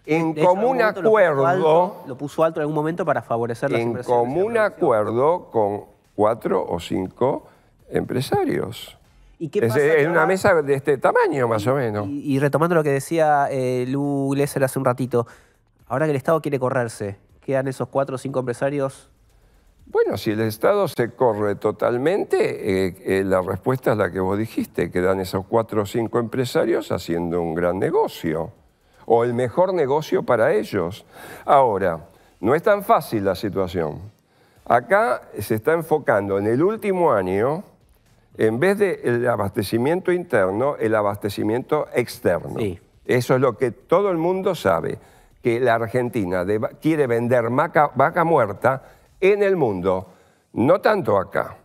en común acuerdo. Lo puso alto en algún momento para favorecer las inversiones. En común acuerdo con 4 o 5 empresarios. ¿Y qué pasa? En una mesa de este tamaño, más o menos. Y retomando lo que decía Lu Glesser hace un ratito, ahora que el Estado quiere correrse, ¿quedan esos 4 o 5 empresarios? Bueno, si el Estado se corre totalmente, la respuesta es la que vos dijiste, quedan esos 4 o 5 empresarios haciendo un gran negocio, o el mejor negocio para ellos. Ahora, no es tan fácil la situación. Acá se está enfocando en el último año, en vez del abastecimiento interno, el abastecimiento externo. Sí. Eso es lo que todo el mundo sabe, que la Argentina quiere vender vaca muerta en el mundo, no tanto acá.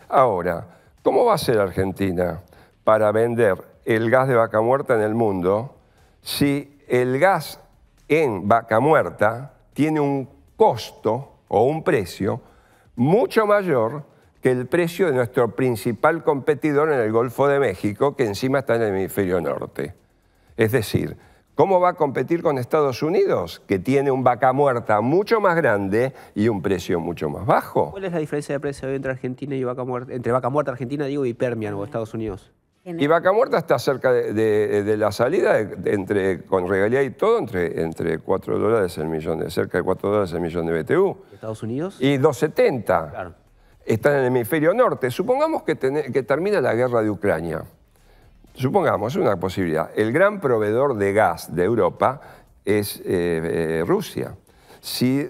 Ahora, ¿cómo va a ser Argentina para vender el gas de vaca muerta en el mundo si el gas en vaca muerta tiene un costo o un precio mucho mayor que el precio de nuestro principal competidor en el Golfo de México, que encima está en el hemisferio norte? Es decir, ¿cómo va a competir con Estados Unidos, que tiene un vaca muerta mucho más grande y un precio mucho más bajo? ¿Cuál es la diferencia de precio entre Argentina y vaca muerta? Entre vaca muerta Argentina, digo, y Permian o Estados Unidos. Y vaca muerta está cerca de la salida, con regalía y todo, entre $4 el millón, cerca de $4 el millón de BTU. ¿Estados Unidos? Y 2.70. Claro. Está en el hemisferio norte. Supongamos que termina la guerra de Ucrania. Supongamos, es una posibilidad. El gran proveedor de gas de Europa es Rusia. Si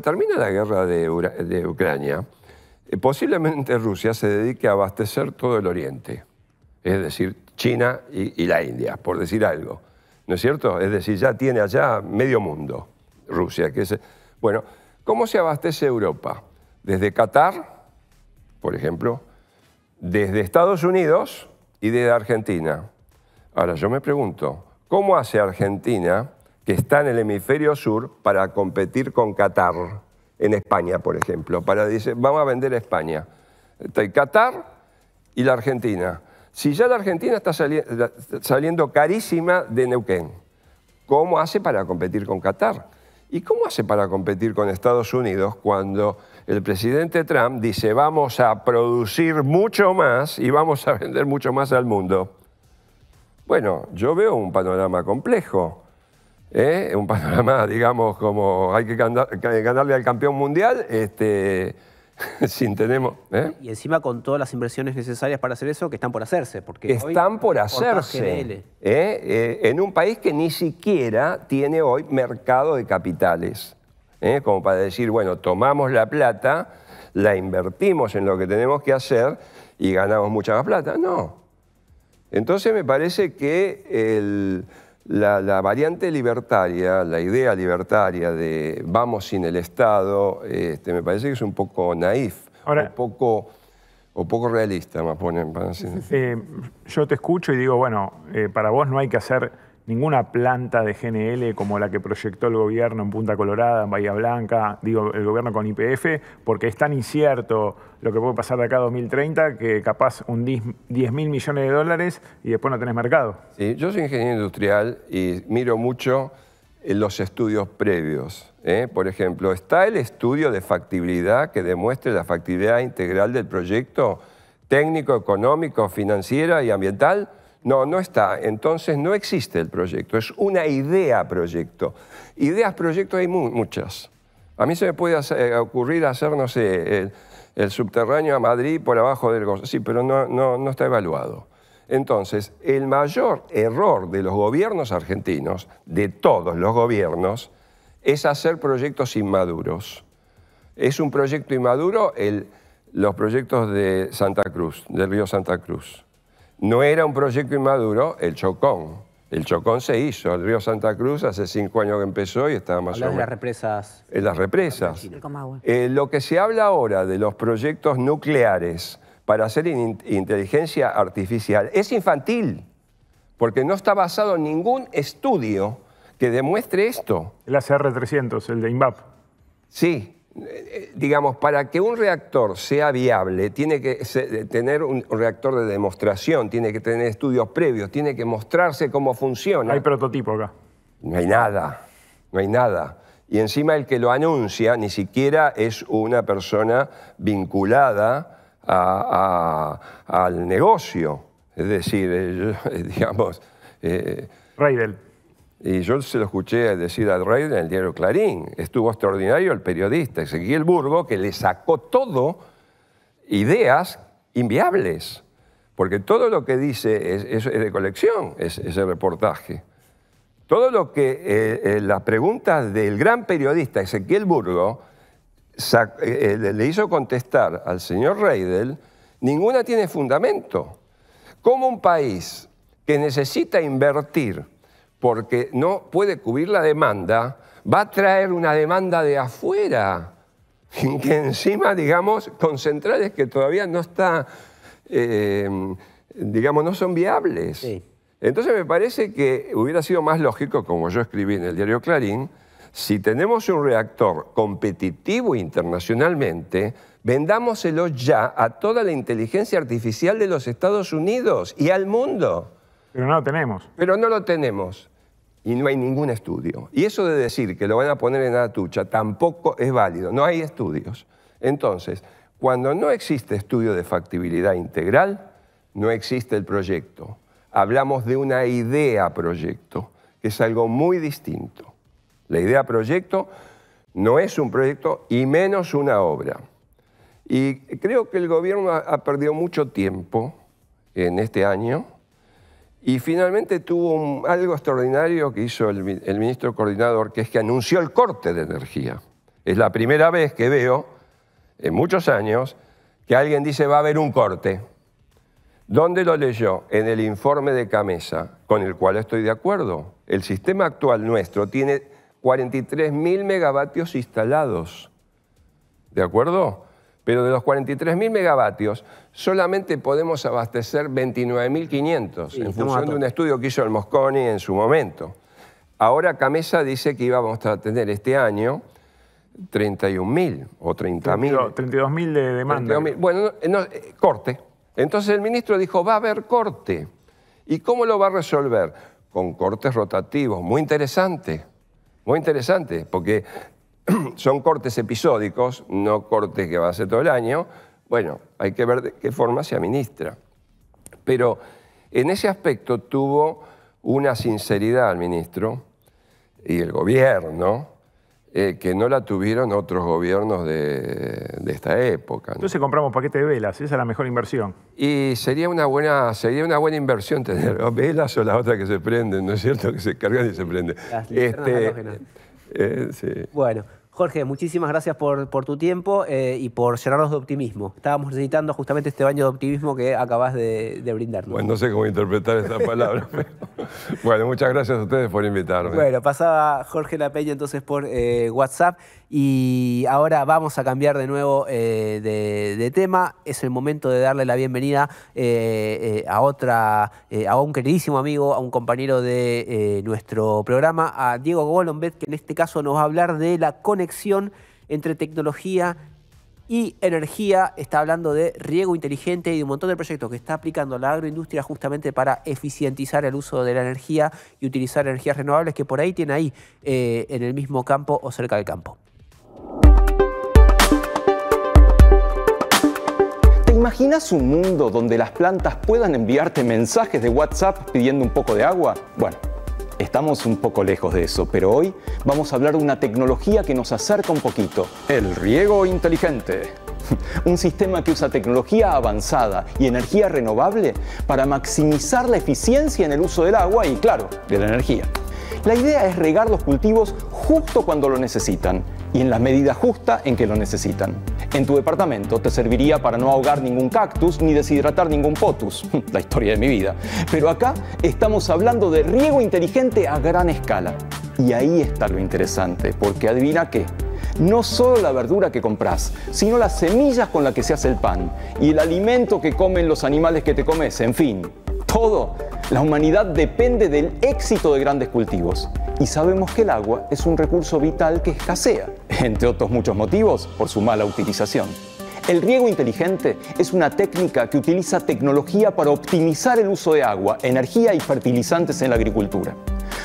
termina la guerra de Ucrania, posiblemente Rusia se dedique a abastecer todo el Oriente. Es decir, China y la India, por decir algo. ¿No es cierto? Es decir, ya tiene allá medio mundo, Rusia. Bueno, ¿cómo se abastece Europa? Desde Qatar, por ejemplo, desde Estados Unidos y desde Argentina. Ahora, yo me pregunto, ¿cómo hace Argentina, que está en el hemisferio sur, para competir con Qatar, en España, por ejemplo? Dice, vamos a vender a España. Está el Qatar y la Argentina. Si ya la Argentina está saliendo carísima de Neuquén, ¿cómo hace para competir con Qatar? ¿Y cómo hace para competir con Estados Unidos cuando el presidente Trump dice vamos a producir mucho más y vamos a vender mucho más al mundo? Bueno, yo veo un panorama complejo, un panorama, digamos, como hay que ganarle al campeón mundial, Y encima con todas las inversiones necesarias para hacer eso, que están por hacerse. Porque están por hacerse. En un país que ni siquiera tiene hoy mercado de capitales. Como para decir, bueno, tomamos la plata, la invertimos en lo que tenemos que hacer y ganamos mucha más plata. No. Entonces me parece que la variante libertaria, la idea libertaria de vamos sin el Estado, me parece que es un poco naif, o poco realista, me ponen. Yo te escucho y digo, bueno, para vos no hay que hacer ninguna planta de GNL como la que proyectó el gobierno en Punta Colorada, en Bahía Blanca, digo, el gobierno con YPF, porque es tan incierto lo que puede pasar de acá a 2030 que capaz hundís 10.000 millones de dólares y después no tenés mercado. Sí, yo soy ingeniero industrial y miro mucho los estudios previos. Por ejemplo, ¿está el estudio de factibilidad que demuestre la factibilidad integral del proyecto técnico, económico, financiera y ambiental? No, no está. Entonces no existe el proyecto. Es una idea proyecto. Ideas proyecto hay muchas. A mí se me puede ocurrir hacer, no sé, el subterráneo a Madrid por abajo del Gozo. Sí, pero no está evaluado. Entonces, el mayor error de los gobiernos argentinos, de todos los gobiernos, es hacer proyectos inmaduros. Es un proyecto inmaduro los proyectos de Santa Cruz, del río Santa Cruz. No era un proyecto inmaduro el Chocón. El Chocón se hizo, el río Santa Cruz hace 5 años que empezó y estaba más o menos... de las represas. En las represas. Lo que se habla ahora de los proyectos nucleares para hacer inteligencia artificial es infantil, porque no está basado en ningún estudio que demuestre esto. El ACR-300, el de INVAP. Sí. Digamos, para que un reactor sea viable, tiene que tener un reactor de demostración, tiene que tener estudios previos, tiene que mostrarse cómo funciona. Hay prototipo acá. No hay nada, no hay nada. Y encima el que lo anuncia ni siquiera es una persona vinculada al negocio. Es decir, digamos... Reidel. Y yo se lo escuché decir al Reidel en el diario Clarín. Estuvo extraordinario el periodista Ezequiel Burgo, que le sacó todo ideas inviables. Porque todo lo que dice es de colección, ese reportaje. Todo lo que las preguntas del gran periodista Ezequiel Burgo le hizo contestar al señor Reidel, ninguna tiene fundamento. ¿Cómo un país que necesita invertir porque no puede cubrir la demanda, va a traer una demanda de afuera, que encima, digamos, con centrales que todavía no está, digamos, no son viables? Sí. Entonces me parece que hubiera sido más lógico, como yo escribí en el diario Clarín, si tenemos un reactor competitivo internacionalmente, vendámoselo ya a toda la inteligencia artificial de los Estados Unidos y al mundo. Pero no lo tenemos. Pero no lo tenemos. Y no hay ningún estudio. Y eso de decir que lo van a poner en Atucha tampoco es válido. No hay estudios. Entonces, cuando no existe estudio de factibilidad integral, no existe el proyecto. Hablamos de una idea proyecto, que es algo muy distinto. La idea proyecto no es un proyecto y menos una obra. Y creo que el gobierno ha perdido mucho tiempo en este año. Y finalmente tuvo algo extraordinario que hizo el ministro coordinador, que es que anunció el corte de energía. Es la primera vez que veo, en muchos años, que alguien dice va a haber un corte. ¿Dónde lo leyó? En el informe de Camesa, con el cual estoy de acuerdo. El sistema actual nuestro tiene 43.000 megavatios instalados. ¿De acuerdo? Pero de los 43.000 megavatios, solamente podemos abastecer 29.500, sí, en función de un estudio que hizo el Mosconi en su momento. Ahora Camesa dice que íbamos a tener este año 31.000 o 30.000. 32.000 de demanda. 32.000. Bueno, corte. Entonces el ministro dijo, va a haber corte. ¿Y cómo lo va a resolver? Con cortes rotativos. Muy interesante, porque son cortes episódicos, no cortes que va a ser todo el año. Bueno, hay que ver de qué forma se administra. Pero en ese aspecto tuvo una sinceridad el ministro y el gobierno que no la tuvieron otros gobiernos de esta época, ¿no? Entonces compramos paquete de velas, esa es la mejor inversión. Y sería una buena inversión tener velas o las otras que se prenden, ¿no es cierto? Que se cargan y se prenden. Sí. Bueno, Jorge, muchísimas gracias por tu tiempo y por llenarnos de optimismo. Estábamos necesitando justamente este baño de optimismo que acabas de brindarnos. Bueno, no sé cómo interpretar esta palabra, pero bueno, muchas gracias a ustedes por invitarme. Bueno, pasaba Jorge Lapeña entonces por WhatsApp y ahora vamos a cambiar de nuevo de tema. Es el momento de darle la bienvenida a un queridísimo amigo, a un compañero de nuestro programa, a Diego Golombet, que en este caso nos va a hablar de la conexión entre tecnología y energía. Está hablando de riego inteligente y de un montón de proyectos que está aplicando la agroindustria justamente para eficientizar el uso de la energía y utilizar energías renovables que por ahí tiene ahí en el mismo campo o cerca del campo. ¿Te imaginas un mundo donde las plantas puedan enviarte mensajes de WhatsApp pidiendo un poco de agua? Bueno, estamos un poco lejos de eso, pero hoy vamos a hablar de una tecnología que nos acerca un poquito: el riego inteligente. Un sistema que usa tecnología avanzada y energía renovable para maximizar la eficiencia en el uso del agua y, claro, de la energía. La idea es regar los cultivos justo cuando lo necesitan y en la medida justa en que lo necesitan. En tu departamento te serviría para no ahogar ningún cactus ni deshidratar ningún potus. La historia de mi vida. Pero acá estamos hablando de riego inteligente a gran escala. Y ahí está lo interesante, porque adivina qué. No solo la verdura que compras, sino las semillas con las que se hace el pan y el alimento que comen los animales que te comes, en fin, todo. La humanidad depende del éxito de grandes cultivos. Y sabemos que el agua es un recurso vital que escasea, entre otros muchos motivos, por su mala utilización. El riego inteligente es una técnica que utiliza tecnología para optimizar el uso de agua, energía y fertilizantes en la agricultura.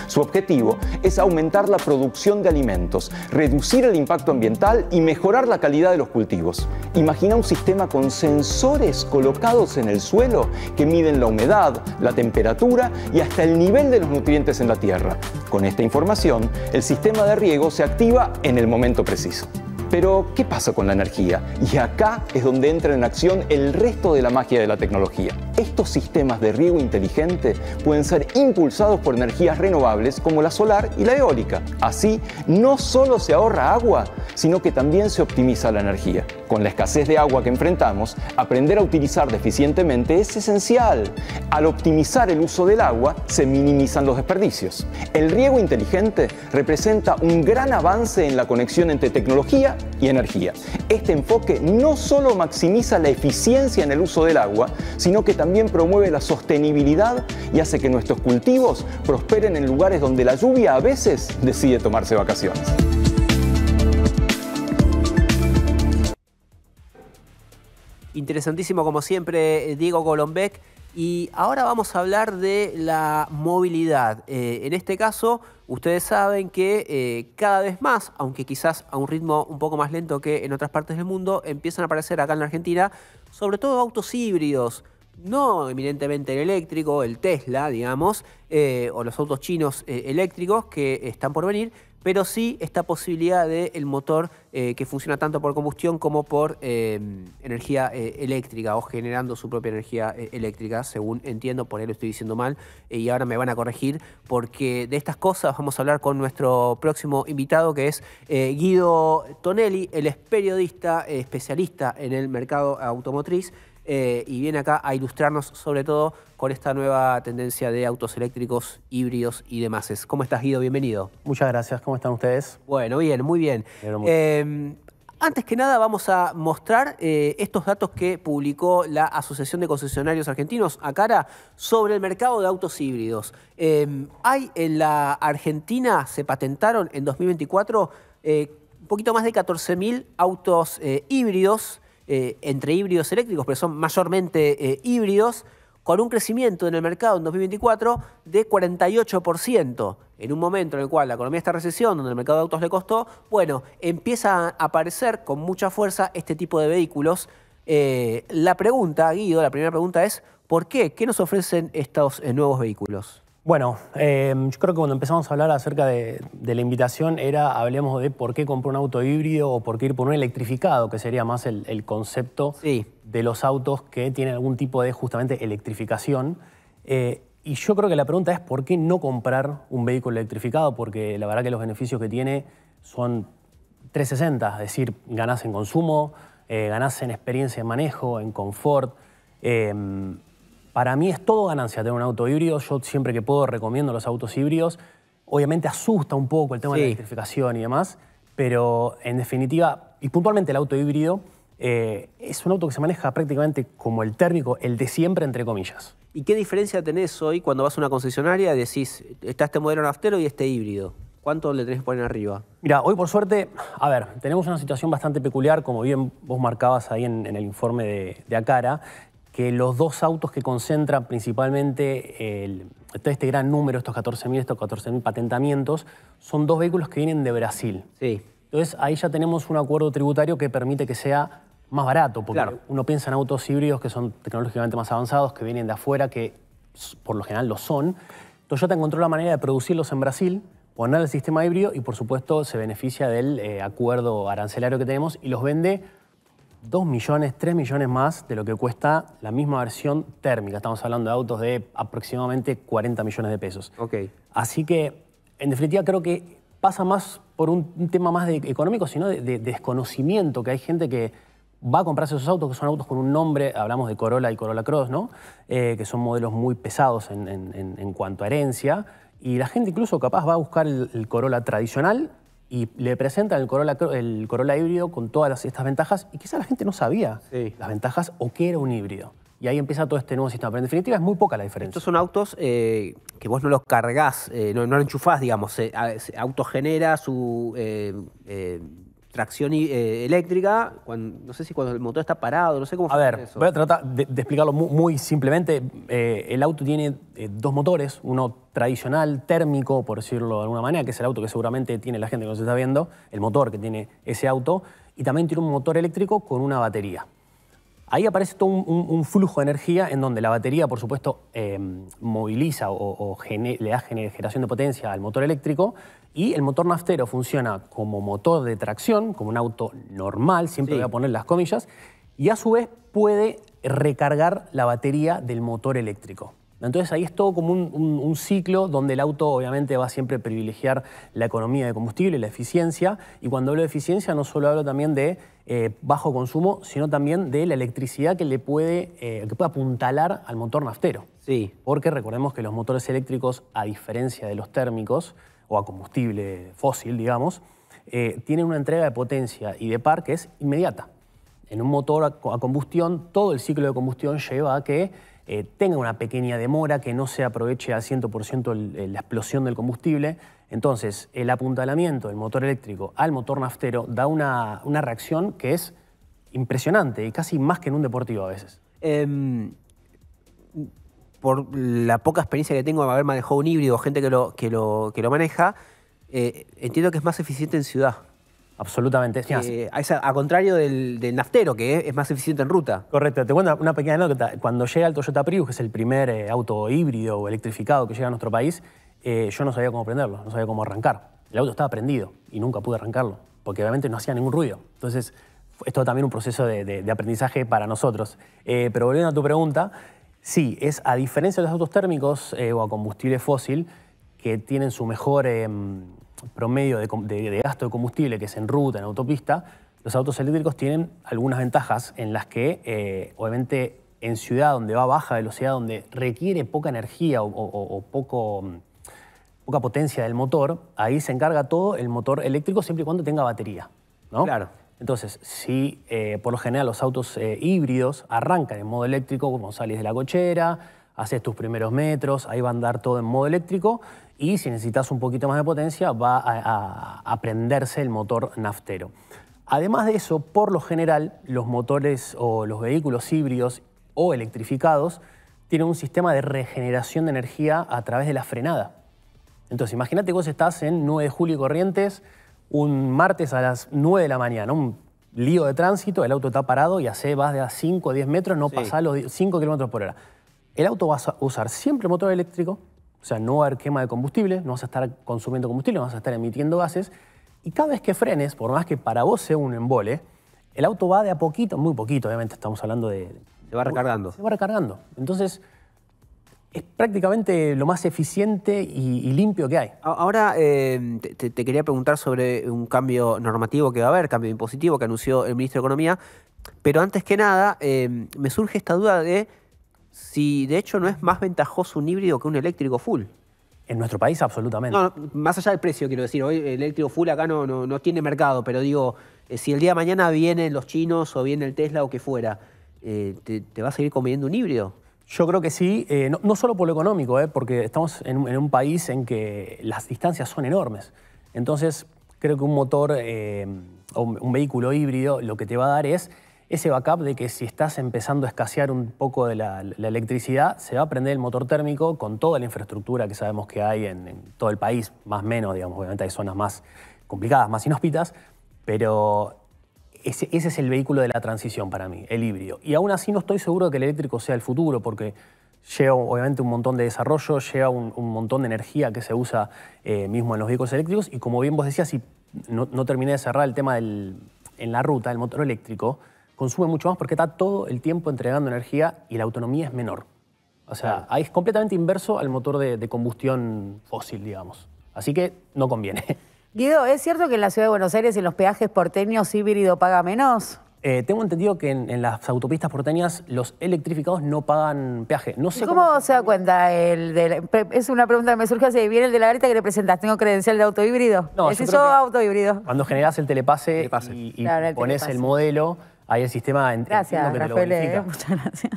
Su objetivo es aumentar la producción de alimentos, reducir el impacto ambiental y mejorar la calidad de los cultivos. Imagina un sistema con sensores colocados en el suelo que miden la humedad, la temperatura y hasta el nivel de los nutrientes en la tierra. Con esta información, el sistema de riego se activa en el momento preciso. Pero, ¿qué pasa con la energía? Y acá es donde entra en acción el resto de la magia de la tecnología. Estos sistemas de riego inteligente pueden ser impulsados por energías renovables como la solar y la eólica. Así, no solo se ahorra agua, sino que también se optimiza la energía. Con la escasez de agua que enfrentamos, aprender a utilizarla eficientemente es esencial. Al optimizar el uso del agua, se minimizan los desperdicios. El riego inteligente representa un gran avance en la conexión entre tecnología y energía. Este enfoque no solo maximiza la eficiencia en el uso del agua, sino que también promueve la sostenibilidad y hace que nuestros cultivos prosperen en lugares donde la lluvia a veces decide tomarse vacaciones. Interesantísimo como siempre, Diego Golombek. Y ahora vamos a hablar de la movilidad. En este caso, ustedes saben que cada vez más, aunque quizás a un ritmo un poco más lento que en otras partes del mundo, empiezan a aparecer acá en la Argentina, sobre todo autos híbridos, no eminentemente el eléctrico, el Tesla, digamos, o los autos chinos eléctricos que están por venir, pero sí esta posibilidad del motor que funciona tanto por combustión como por energía eléctrica o generando su propia energía eléctrica, según entiendo, por ahí lo estoy diciendo mal, y ahora me van a corregir, porque de estas cosas vamos a hablar con nuestro próximo invitado, que es Guido Tonelli. Él es periodista, especialista en el mercado automotriz, y viene acá a ilustrarnos sobre todo con esta nueva tendencia de autos eléctricos, híbridos y demás. ¿Cómo estás, Guido? Bienvenido. Muchas gracias. ¿Cómo están ustedes? Bueno, bien, muy bien. Antes que nada vamos a mostrar estos datos que publicó la Asociación de Concesionarios Argentinos, ACARA, sobre el mercado de autos híbridos. Hay en la Argentina, se patentaron en 2024 un poquito más de 14.000 autos híbridos, entre híbridos eléctricos, pero son mayormente híbridos, con un crecimiento en el mercado en 2024 de 48%. En un momento en el cual la economía está en recesión, donde el mercado de autos le costó, bueno, empieza a aparecer con mucha fuerza este tipo de vehículos. La pregunta, Guido, la primera pregunta es, ¿por qué? ¿Qué nos ofrecen estos nuevos vehículos? Bueno, yo creo que cuando empezamos a hablar acerca de la invitación hablemos de por qué comprar un auto híbrido o por qué ir por un electrificado, que sería más el concepto de los autos que tienen algún tipo de justamente electrificación. Y yo creo que la pregunta es por qué no comprar un vehículo electrificado, porque la verdad que los beneficios que tiene son 360, es decir, ganás en consumo, ganás en experiencia de manejo, en confort. Para mí es todo ganancia tener un auto híbrido. Yo siempre que puedo recomiendo los autos híbridos. Obviamente asusta un poco el tema de la electrificación y demás, pero en definitiva, y puntualmente el auto híbrido, es un auto que se maneja prácticamente como el térmico, el de siempre, entre comillas. ¿Y qué diferencia tenés hoy cuando vas a una concesionaria y decís, está este modelo naftero y este híbrido? ¿Cuánto le tenés que poner arriba? Mira, hoy por suerte, a ver, tenemos una situación bastante peculiar, como bien vos marcabas ahí en el informe de ACARA, que los dos autos que concentran principalmente este gran número, estos 14.000 patentamientos, son dos vehículos que vienen de Brasil. Sí. Entonces ahí ya tenemos un acuerdo tributario que permite que sea más barato, porque uno piensa en autos híbridos que son tecnológicamente más avanzados, que vienen de afuera, que por lo general lo son. Toyota encontró la manera de producirlos en Brasil, poner el sistema híbrido y por supuesto se beneficia del acuerdo arancelario que tenemos y los vende 2 millones, 3 millones más de lo que cuesta la misma versión térmica. Estamos hablando de autos de aproximadamente 40 millones de pesos. Okay. Así que, en definitiva, creo que pasa más por un tema más económico, sino de desconocimiento, que hay gente que va a comprarse esos autos, que son autos con un nombre, hablamos de Corolla y Corolla Cross, ¿no? Que son modelos muy pesados en cuanto a herencia, y la gente incluso capaz va a buscar el Corolla tradicional y le presentan el Corolla híbrido con todas estas ventajas, y quizá la gente no sabía las ventajas o qué era un híbrido. Y ahí empieza todo este nuevo sistema. Pero en definitiva es muy poca la diferencia. Estos son autos que vos no los cargás, no lo enchufás, digamos. Auto genera su tracción eléctrica, no sé si cuando el motor está parado, no sé cómo funciona eso. Voy a tratar de explicarlo muy simplemente. El auto tiene 2 motores, uno tradicional, térmico, por decirlo de alguna manera, que es el auto que seguramente tiene la gente que nos está viendo, el motor que tiene ese auto, y también tiene un motor eléctrico con una batería. Ahí aparece todo un flujo de energía en donde la batería, por supuesto, moviliza o le da generación de potencia al motor eléctrico, y el motor naftero funciona como motor de tracción, como un auto normal, siempre voy a poner las comillas, y a su vez puede recargar la batería del motor eléctrico. Entonces ahí es todo como un ciclo donde el auto obviamente va a siempre privilegiar la economía de combustible, la eficiencia, y cuando hablo de eficiencia no solo hablo también de bajo consumo, sino también de la electricidad que puede apuntalar al motor naftero. Sí. Porque recordemos que los motores eléctricos, a diferencia de los térmicos o a combustible fósil, digamos, tienen una entrega de potencia y de par que es inmediata. En un motor a combustión, todo el ciclo de combustión lleva a que tenga una pequeña demora, que no se aproveche al 100% la explosión del combustible. Entonces, el apuntalamiento del motor eléctrico al motor naftero da una reacción que es impresionante y casi más que en un deportivo a veces. Por la poca experiencia que tengo de haber manejado un híbrido, gente que lo maneja, entiendo que es más eficiente en ciudad. Absolutamente. A contrario del naftero, que es más eficiente en ruta. Correcto. Te cuento una pequeña anécdota. Cuando llega el Toyota Prius, que es el primer auto híbrido o electrificado que llega a nuestro país, yo no sabía cómo prenderlo, no sabía cómo arrancar. El auto estaba prendido y nunca pude arrancarlo, porque obviamente no hacía ningún ruido. Entonces, esto también un proceso de aprendizaje para nosotros. Pero volviendo a tu pregunta, sí, es a diferencia de los autos térmicos o a combustible fósil, que tienen su mejor promedio de gasto de combustible, que es en ruta, en autopista, los autos eléctricos tienen algunas ventajas en las que, obviamente, en ciudad donde va a baja velocidad, donde requiere poca energía o poca potencia del motor, ahí se encarga todo el motor eléctrico siempre y cuando tenga batería, ¿no? Claro. Entonces, si por lo general los autos híbridos arrancan en modo eléctrico, como salís de la cochera, haces tus primeros metros, ahí va a andar todo en modo eléctrico, y si necesitas un poquito más de potencia va a prenderse el motor naftero. Además de eso, por lo general, los motores o los vehículos híbridos o electrificados tienen un sistema de regeneración de energía a través de la frenada. Entonces, imagínate que vos estás en 9 de julio y Corrientes, un martes a las 9 de la mañana, un lío de tránsito, el auto está parado y vas de a 5 o 10 metros, no pasás los 5 kilómetros por hora. El auto va a usar siempre motor eléctrico, o sea, no va a haber quema de combustible, no vas a estar consumiendo combustible, no vas a estar emitiendo gases, y cada vez que frenes, por más que para vos sea un embole, el auto va de a poquito, muy poquito, obviamente estamos hablando de... Se va recargando. Se va recargando. Entonces, es prácticamente lo más eficiente y limpio que hay. Ahora te quería preguntar sobre un cambio normativo que va a haber, cambio impositivo que anunció el ministro de Economía, pero antes que nada me surge esta duda de si de hecho no es más ventajoso un híbrido que un eléctrico full. En nuestro país, absolutamente. No, más allá del precio, quiero decir. Hoy el eléctrico full acá no tiene mercado, pero digo, si el día de mañana vienen los chinos o viene el Tesla o que fuera, ¿te va a seguir conveniendo un híbrido? Yo creo que sí, no solo por lo económico, porque estamos en un país en que las distancias son enormes. Entonces, creo que un motor o un vehículo híbrido lo que te va a dar es ese backup de que si estás empezando a escasear un poco de la electricidad, se va a prender el motor térmico con toda la infraestructura que sabemos que hay en todo el país, más o menos, digamos, obviamente hay zonas más complicadas, más inhóspitas, pero ese es el vehículo de la transición para mí, el híbrido. Y aún así no estoy seguro de que el eléctrico sea el futuro, porque lleva obviamente un montón de desarrollo, lleva un montón de energía que se usa mismo en los vehículos eléctricos, y como bien vos decías, y no terminé de cerrar el tema en la ruta, el motor eléctrico, consume mucho más porque está todo el tiempo entregando energía y la autonomía es menor. O sea, ahí es completamente inverso al motor de combustión fósil, digamos. Así que no conviene. Guido, ¿es cierto que en la Ciudad de Buenos Aires y en los peajes porteños híbrido paga menos? Tengo entendido que en las autopistas porteñas los electrificados no pagan peaje. No sé ¿Cómo se da cuenta? Es una pregunta que me surge así. ¿Viene el de la garita que le presentas? ¿Tengo credencial de auto híbrido? No, ¿Es eso auto híbrido? Cuando generás el telepase y Claro, el pones telepase. el modelo, ahí el sistema Gracias, que Rafael, te lo verifica. muchas gracias.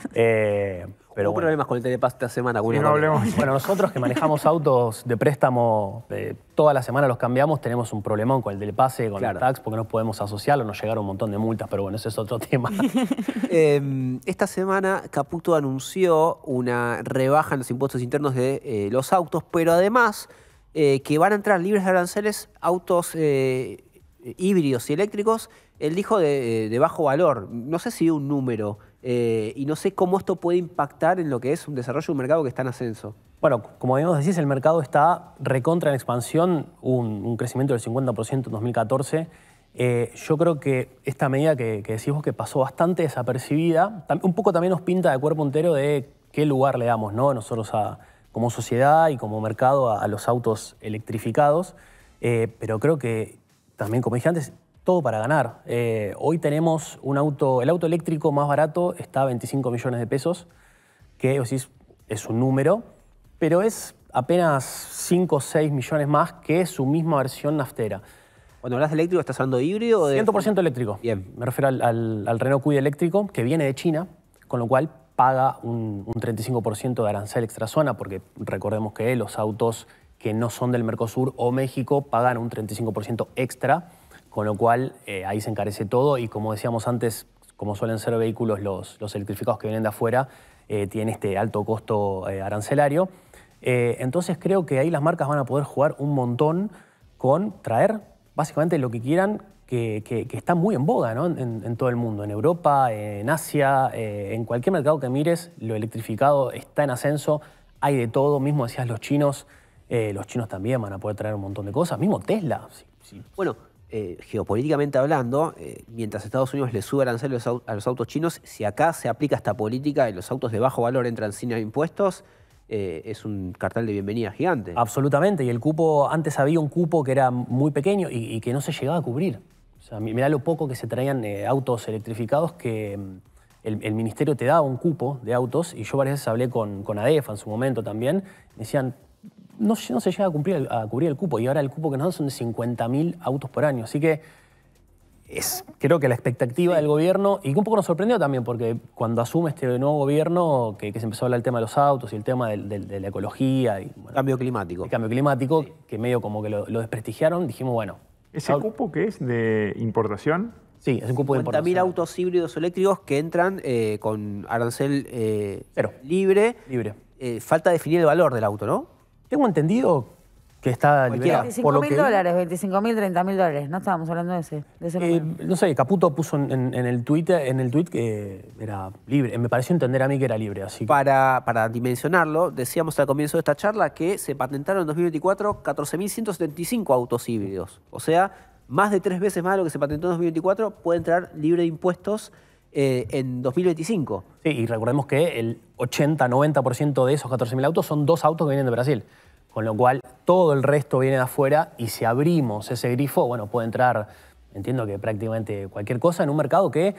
Pero Hubo problemas con el telepase esta semana. Sí, no hablemos. Bueno, nosotros que manejamos autos de préstamo, toda la semana los cambiamos, tenemos un problemón con el telepase, con el tax, porque no podemos asociarlo, nos llegaron un montón de multas, pero bueno, ese es otro tema. Esta semana Caputo anunció una rebaja en los impuestos internos de los autos, pero además que van a entrar libres de aranceles autos híbridos y eléctricos. Él dijo de bajo valor, no sé si un número, y no sé cómo esto puede impactar en lo que es un desarrollo de un mercado que está en ascenso. Bueno, como digamos decís, el mercado está recontra en expansión, un crecimiento del 50% en 2014. Yo creo que esta medida que decís vos que pasó bastante desapercibida, un poco también nos pinta de cuerpo entero de qué lugar le damos, ¿no? Nosotros como sociedad y como mercado a los autos electrificados, pero creo que también, como dije antes, todo para ganar. Hoy tenemos el auto eléctrico más barato está a 25 millones de pesos, que es un número, pero es apenas 5 o 6 millones más que su misma versión naftera. Cuando hablas de eléctrico, ¿estás hablando de híbrido o de...? 100% eléctrico. Bien. Me refiero al Renault Kwid eléctrico, que viene de China, con lo cual paga un 35% de arancel extrazona, porque recordemos que los autos que no son del Mercosur o México pagan un 35% extra, con lo cual ahí se encarece todo y como decíamos antes, como suelen ser vehículos los electrificados que vienen de afuera, tienen este alto costo arancelario. Entonces creo que ahí las marcas van a poder jugar un montón con traer básicamente lo que quieran, que está muy en boga, ¿no? en todo el mundo, en Europa, en Asia, en cualquier mercado que mires, lo electrificado está en ascenso, hay de todo, mismo decías los chinos también van a poder traer un montón de cosas, mismo Tesla. Sí. Bueno, geopolíticamente hablando, mientras Estados Unidos le sube aranceles a los autos chinos, si acá se aplica esta política y los autos de bajo valor entran sin impuestos, es un cartel de bienvenida gigante. Absolutamente, y el cupo, antes había un cupo que era muy pequeño y que no se llegaba a cubrir. O sea, mirá lo poco que se traían autos electrificados que el ministerio te daba un cupo de autos y yo varias veces hablé con ADEFA en su momento también, me decían, no se llega a cubrir el cupo y ahora el cupo que nos dan son de 50.000 autos por año. Así que creo que la expectativa del gobierno, y que un poco nos sorprendió también, porque cuando asume este nuevo gobierno, que se empezó a hablar del tema de los autos y el tema de la ecología. Y, bueno, cambio climático. El cambio climático, que medio como que lo desprestigiaron, dijimos, bueno. ¿Ese cupo que es de importación? Sí, es un cupo de importación. 50.000 autos híbridos eléctricos que entran con arancel Cero. libre. Libre. Falta definir el valor del auto, ¿no? Tengo entendido que está liberado. 25.000 dólares, 25.000, 30.000 dólares. No estábamos hablando de ese número. No sé, Caputo puso en el tuit que era libre. Me pareció entender a mí que era libre. Así que... Para dimensionarlo, decíamos al comienzo de esta charla que se patentaron en 2024 14.175 autos híbridos. O sea, más de 3 veces más de lo que se patentó en 2024 puede entrar libre de impuestos en 2025. Sí, y recordemos que el 80-90% de esos 14.000 autos son 2 autos que vienen de Brasil. Con lo cual, todo el resto viene de afuera y si abrimos ese grifo, bueno, puede entrar, entiendo que prácticamente cualquier cosa en un mercado que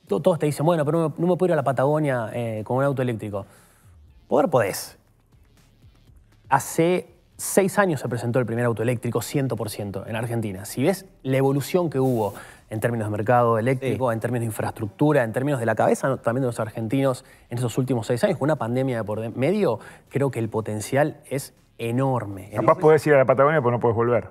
todos te dicen, bueno, pero no me puedo ir a la Patagonia con un auto eléctrico. Poder podés. Hace 6 años se presentó el primer auto eléctrico 100% en Argentina. Si ves la evolución que hubo en términos de mercado eléctrico, en términos de infraestructura, en términos de la cabeza también de los argentinos en esos últimos 6 años, con una pandemia de por medio, creo que el potencial es enorme. Capaz podés ir a la Patagonia, pero no podés volver.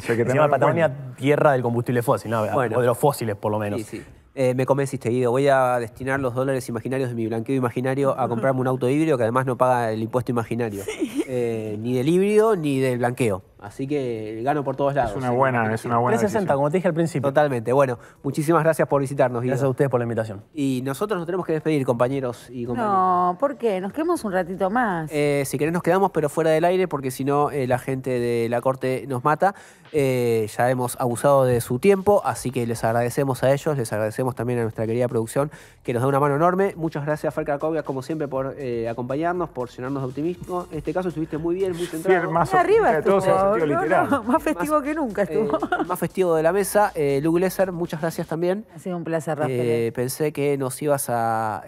Se llama Patagonia tierra del combustible fósil, ¿no? Bueno, o de los fósiles por lo menos. Sí. Me convenciste, Guido. Voy a destinar los dólares imaginarios de mi blanqueo imaginario a comprarme un auto híbrido que además no paga el impuesto imaginario. Ni del híbrido ni del blanqueo. Así que gano por todos lados. Es una buena 360, decisión. como te dije al principio. Totalmente. Bueno, muchísimas gracias por visitarnos, Guido. Gracias a ustedes por la invitación. Y nosotros nos tenemos que despedir, compañeros y compañeras. No, ¿por qué? Nos quedamos un ratito más. Si querés nos quedamos, pero fuera del aire, porque si no la gente de la Corte nos mata. Ya hemos abusado de su tiempo, así que les agradecemos a ellos, les agradecemos también a nuestra querida producción, que nos da una mano enorme. Muchas gracias, Fer Cracovia, como siempre, por acompañarnos, por llenarnos de optimismo. En este caso estuviste muy bien, muy centrado. Sí, más arriba de todos en el sentido estuvo. literal. Más festivo que nunca estuvo. Más festivo de la mesa. Luke Lesser, muchas gracias también. Ha sido un placer, Rafael. Pensé que nos ibas a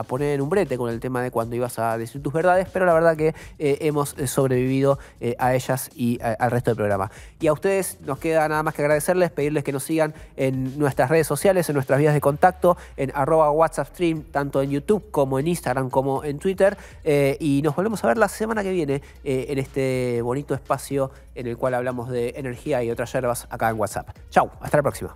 poner en un brete con el tema de cuando ibas a decir tus verdades, pero la verdad que hemos sobrevivido a ellas y al resto del programa. Y a ustedes nos queda nada más que agradecerles, pedirles que nos sigan en nuestras redes sociales, en nuestras vías de contacto, en @WhatsAppStream, tanto en YouTube como en Instagram como en Twitter. Y nos volvemos a ver la semana que viene en este bonito espacio en el cual hablamos de energía y otras yerbas acá en WhatsApp. Chau, hasta la próxima.